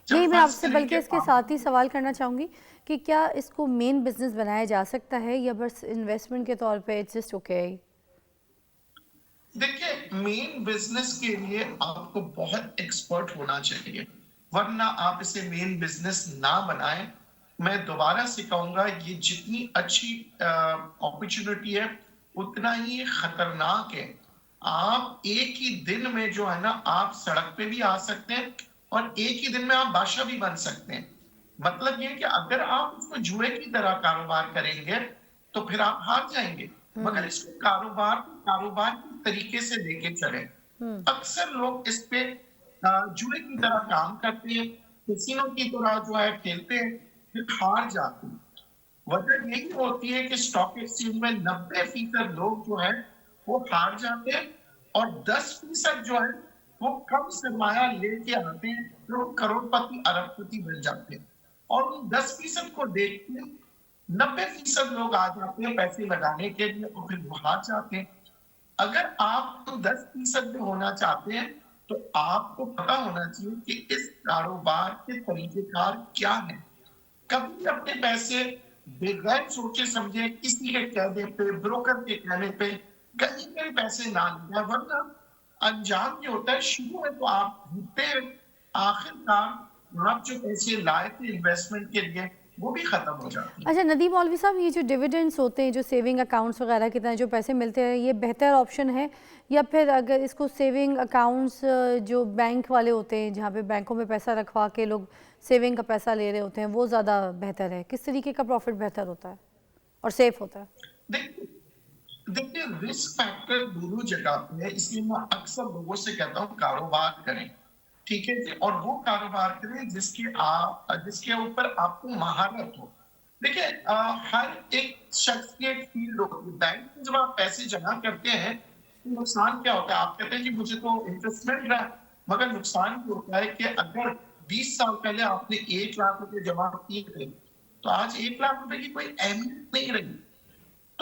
یہی جب میں آپ فرض سے کریں بلکہ کہ اس کے ساتھ ہی سوال کرنا چاہوں گی کہ کیا اس کو مین بزنس بنایا جا سکتا ہے یا بس انویسٹمنٹ کے طور پہ اٹس جسٹ اوکے؟ دیکھیں، مین بزنس کے لیے آپ کو بہت ایکسپرٹ ہونا چاہیے، ورنہ آپ اسے مین بزنس نہ بنائیں. میں دوبارہ سے کہوں گا یہ جتنی اچھی اپرچونٹی ہے اتنا ہی خطرناک ہے. آپ ایک ہی دن میں جو ہے نا آپ سڑک پہ بھی آ سکتے ہیں اور ایک ہی دن میں آپ بادشاہ بھی بن سکتے ہیں. مطلب یہ کہ اگر آپ اس کو جوئے کی طرح کاروبار کریں گے تو پھر آپ ہار جائیں گے. مگر اس کو کاروبار کی طریقے سے لے کے چلیں. اکثر لوگ اس پہ جوئے کی طرح کام کرتے ہیں، کسینوں کی طرح جو ہے کھیلتے ہیں، پھر ہار جاتے ہیں. وجہ یہی ہوتی ہے کہ اسٹاک ایکسچینج میں 90% لوگ جو ہے وہ ہار جاتے ہیں اور 10% جو ہے وہ کم سرمایہ لے کے آتے ہیں، پھر وہ کروڑ پتی ارب پتی بن جاتے ہیں. اور ان 10% کو دیکھ کے 90% لوگ آ جاتے ہیں پیسے لگانے کے لیے اور پھر وہ ہار جاتے ہیں. اگر آپ 10% میں ہونا چاہتے ہیں تو آپ کو پتا ہونا چاہیے کہ اس کاروبار کے طریقہ کار کیا ہے. کبھی اپنے پیسے بغیر سوچے سمجھے کسی کے کہنے پہ، بروکر کے کہنے پہ کہیں پہ پیسے نہ لگائیں، ورنہ انجام یہ ہوتا ہے شروع میں تو آپ جیتتے ہیں، آخر کار آپ جو پیسے لائے تھے انویسٹمنٹ کے لیے وہ بھی ختم ہو جاتی ہیں. اچھا ندیم مولوی صاحب، یہ جو ڈیویڈنڈس ہوتے ہیں، جو سیونگ اکاؤنٹس وغیرہ کی طرح جو پیسے ملتے ہیں، یہ بہتر آپشن ہے یا پھر اگر اس کو سیونگ اکاؤنٹس جو بینک والے ہوتے ہیں جہاں پہ بینکوں میں پیسہ رکھوا کے لوگ سیونگ کا پیسہ لے رہے ہوتے ہیں وہ زیادہ بہتر ہے؟ کس طریقے کا پروفٹ بہتر ہوتا ہے اور سیف ہوتا ہے؟ دیکھیے رسک فیکٹر دونوں جگہ پہ ہے، اس لیے میں اکثر لوگوں سے کہتا ہوں کاروبار کریں، ٹھیک ہے جی، اور وہ کاروبار کریں جس کے اوپر آپ کو مہارت ہو. دیکھیں ہر ایک شخص کی ایک فیلڈ ہوتی ہے. بینک میں جب آپ پیسے جمع کرتے ہیں تو نقصان کیا ہوتا ہے؟ آپ کہتے ہیں جی مجھے تو انٹرسٹ مل رہا ہے، مگر نقصان یہ ہوتا ہے کہ اگر 20 سال پہلے آپ نے 1 لاکھ روپے جمع کیے تھے تو آج 1 لاکھ روپے کی کوئی اہمیت نہیں رہی.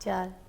4।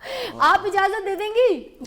آپ اجازت دے دیں گی؟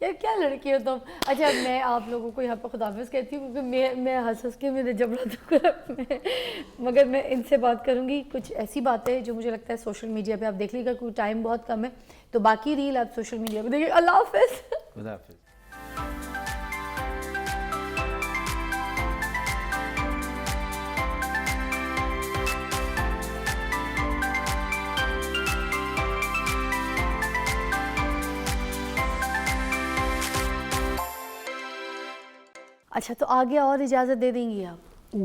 یار کیا لڑکی ہو تم. اچھا میں آپ لوگوں کو یہاں پہ خداحافظ کہتی ہوں کیونکہ میں ہنس کے میرے جبڑا دکھ مگر میں ان سے بات کروں گی کچھ ایسی باتیں جو مجھے لگتا ہے سوشل میڈیا پہ آپ دیکھ لیجیے گا, کوئی ٹائم بہت کم ہے تو باقی ریل آپ سوشل میڈیا پہ دیکھیے. اللہ حافظ. خدا حافظ. اچھا تو آگے اور اجازت دے دیں گی آپ؟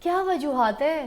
کیا وجوہات ہے؟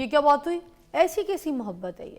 یہ کیا بات ہوئی؟ ایسی کیسی محبت ہے یہ؟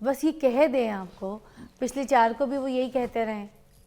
بس یہ کہہ دیں آپ کو, پچھلی 4 کو بھی وہ یہی کہتے رہے,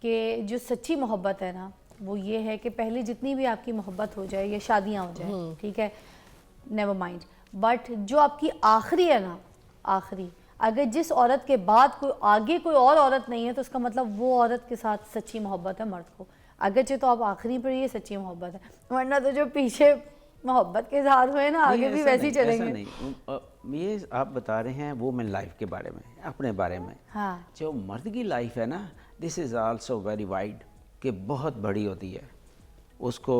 کہ جو سچی محبت ہے نا وہ یہ ہے کہ پہلے جتنی بھی آپ کی محبت ہو جائے یا شادیاں ہو جائیں, ٹھیک ہے, نیور مائنڈ, بٹ جو آپ کی آخری ہے نا, آخری اگر جس عورت کے بعد کوئی آگے کوئی اور عورت نہیں ہے تو اس کا مطلب وہ عورت کے ساتھ سچی محبت ہے مرد کو. اگرچہ تو آپ آخری پر یہ سچی محبت ہے, ورنہ تو جو پیچھے محبت کے اظہار ہوئے نا آگے بھی ویسے ہی چلیں گے. نہیں, یہ آپ بتا رہے ہیں وومن لائف کے بارے میں, اپنے بارے میں. ہاں جو مرد کی لائف ہے نا, دس از آلسو ویری وائڈ, کہ بہت بڑی ہوتی ہے. اس کو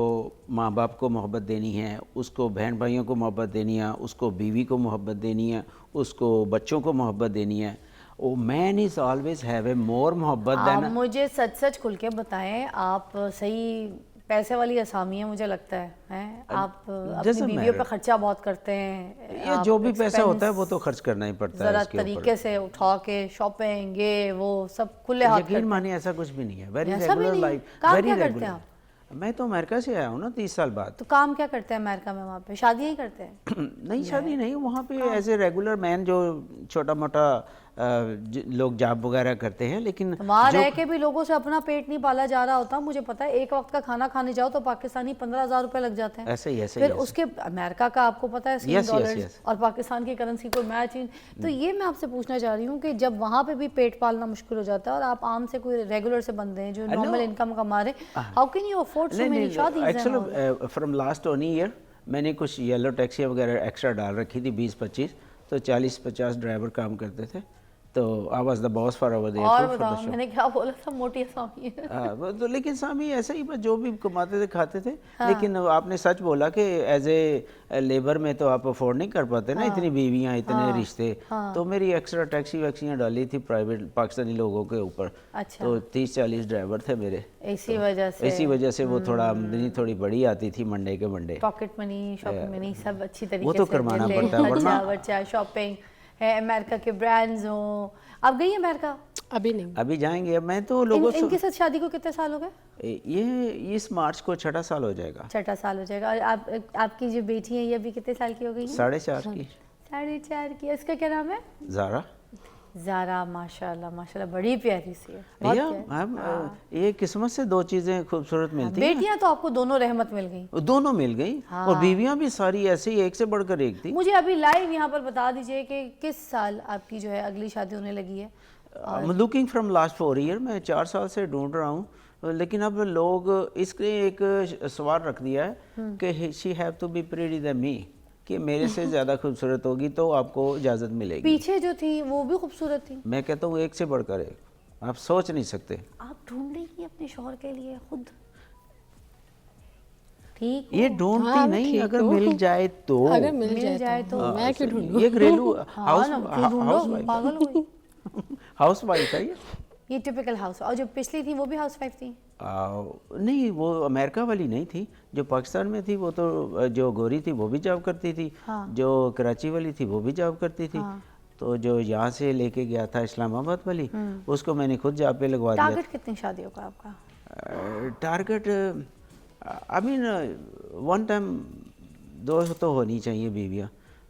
ماں باپ کو محبت دینی ہے, اس کو بہن بھائیوں کو محبت دینی ہے, اس کو بیوی کو محبت دینی ہے, اس کو بچوں کو محبت دینی ہے. او مین از آلویز ہیو اے مور محبت آپ دین. مجھے سچ سچ کھل کے بتائیں, آپ صحیح پیسے والی اسامی ہیں مجھے لگتا ہے, آپ اپنی بیویوں پہ خرچہ بہت کرتے ہیں. یہ جو بھی پیسہ ہوتا ہے وہ تو خرچ کرنا ہی پڑتا ہے. ذرا طریقے سے اٹھا کے شاپنگ یہ وہ سب کھلے ہاتھ یقین مانیے ایسا کچھ بھی نہیں ہے. ویری ایسا بھی ریگولر نہیں. لائف, کام ویری کیا کرتے ریگولر. ہیں آپ؟ میں تو امریکہ سے آیا ہوں نا 30 سال بعد. تو کام کیا کرتے ہیں امریکہ میں, وہاں پہ شادیاں ہی کرتے ہیں؟ نہیں شادی نہیں, وہاں پہ ایز اے ریگولر مین جو چھوٹا موٹا لوگ جاب وغیرہ کرتے ہیں. لیکن وہاں رہ کے بھی لوگوں سے اپنا پیٹ نہیں پالا جا رہا ہوتا. مجھے پتا ہے ایک وقت کا کھانا کھانے جاؤ تو پاکستانی 15,000 روپے لگ جاتے ہیں. ایسے ہی پھر اس کے امریکہ کا آپ کو پتا ہے $100 اور پاکستان کی کرنسی کوئی میچ ہی. تو یہ میں آپ سے پوچھنا چاہ رہی ہوں کہ جب وہاں پہ بھی پیٹ پالنا مشکل ہو جاتا ہے اور آپ عام سے کوئی ریگولر سے بندے ہیں جو نارمل انکم کما رہے, how can you afford so many shaadis? Actually from last 1 year میں نے کچھ یلو ٹیکسی وغیرہ ایکسٹرا ڈال رکھی تھی, 20-25, تو 40-50 ڈرائیور کام کرتے تھے. تو I was the boss for over there. اور بتاؤ, میں نے کیا بولا تھا, موٹی اسامی ہے. تو لیکن سامی ایسے ہی جو بھی کماتے تھے کھاتے تھے. لیکن آپ نے سچ بولا کہ ایز اے لیبر میں تو آپ افورڈ نہیں کر پاتے نا اتنی بیویاں اتنے رشتے. تو میری ایکسٹرا ٹیکسی ویکسیاں ڈالی تھی پرائیویٹ پاکستانی لوگوں کے اوپر. تو 30-40 ڈرائیور تھے میرے. اسی وجہ سے وہ تھوڑا آمدنی تھوڑی بڑی آتی تھی منڈے کے منڈے. پاکٹ منی, شاپنگ منی سب اچھی طریقے سے وہ تو کروانا پڑتا ہے. خرچہ ورچہ شاپنگ ہے, امریکہ کے برانڈز ہوں. آپ گئی ہیں امریکہ؟ ابھی نہیں. ابھی جائیں گے. میں تو لوگوں ان کے ساتھ شادی کو کتنے سال ہو گئے؟ یہ اس مارچ کو 6 سال ہو جائے گا. 6 سال ہو جائے گا. اور آپ کی جو بیٹی ہے یہ ابھی کتنے سال کی ہو گئی؟ 4.5 کی. 4.5 کی. اس کا کیا نام ہے؟ زارا. زارا. ماشاءاللہ ماشاءاللہ بڑی پیاری سی ہے. یہ قسمت سے 2 چیزیں خوبصورت ملتی ہیں. بیٹیاں تو آپ کو دونوں رحمت مل گئیں. دونوں مل گئی, اور بیویاں بھی ساری ایسے ہی ایک سے بڑھ کر ایک تھی. مجھے ابھی لائیو یہاں پر بتا دیجئے کہ کس سال آپ کی جو ہے اگلی شادی ہونے لگی ہے؟ Looking from last 4 year. میں 4 سال سے ڈھونڈ رہا ہوں, لیکن اب لوگ اس کے ایک سوال رکھ دیا ہے کہ she have to be pretty then me, کہ میرے سے زیادہ خوبصورت ہوگی تو آپ کو اجازت ملے گی. پیچھے جو تھی وہ بھی خوبصورت تھی. میں کہتا ہوں ایک سے بڑھ کر ایک, آپ سوچ نہیں سکتے. آپ ڈھونڈ رہی ہیں اپنے شوہر کے لیے خود؟ ٹھیک, یہ ڈھونڈتی نہیں, اگر مل جائے تو. اگر مل جائے تو میں کیوں ڈھونڈوں؟ یہ گھریلو ہاؤس وائف ہے یہ ٹپیکل ہاؤس. اور جو پچھلی تھی وہ بھی ہاؤس وائف تھی؟ نہیں, وہ امریکہ والی نہیں تھی. جو پاکستان میں تھی وہ تو جو گوری تھی وہ بھی جاب کرتی تھی, جو کراچی والی تھی وہ بھی جاب کرتی تھی. تو جو یہاں سے لے کے گیا تھا اسلام آباد والی, اس کو میں نے خود جاب پہ لگوا دیا. ٹارگٹ کتنی شادیوں کا آپ کا؟ ٹارگٹ آئی مین 1 ٹائم 2 تو ہونی چاہیے بیویاں.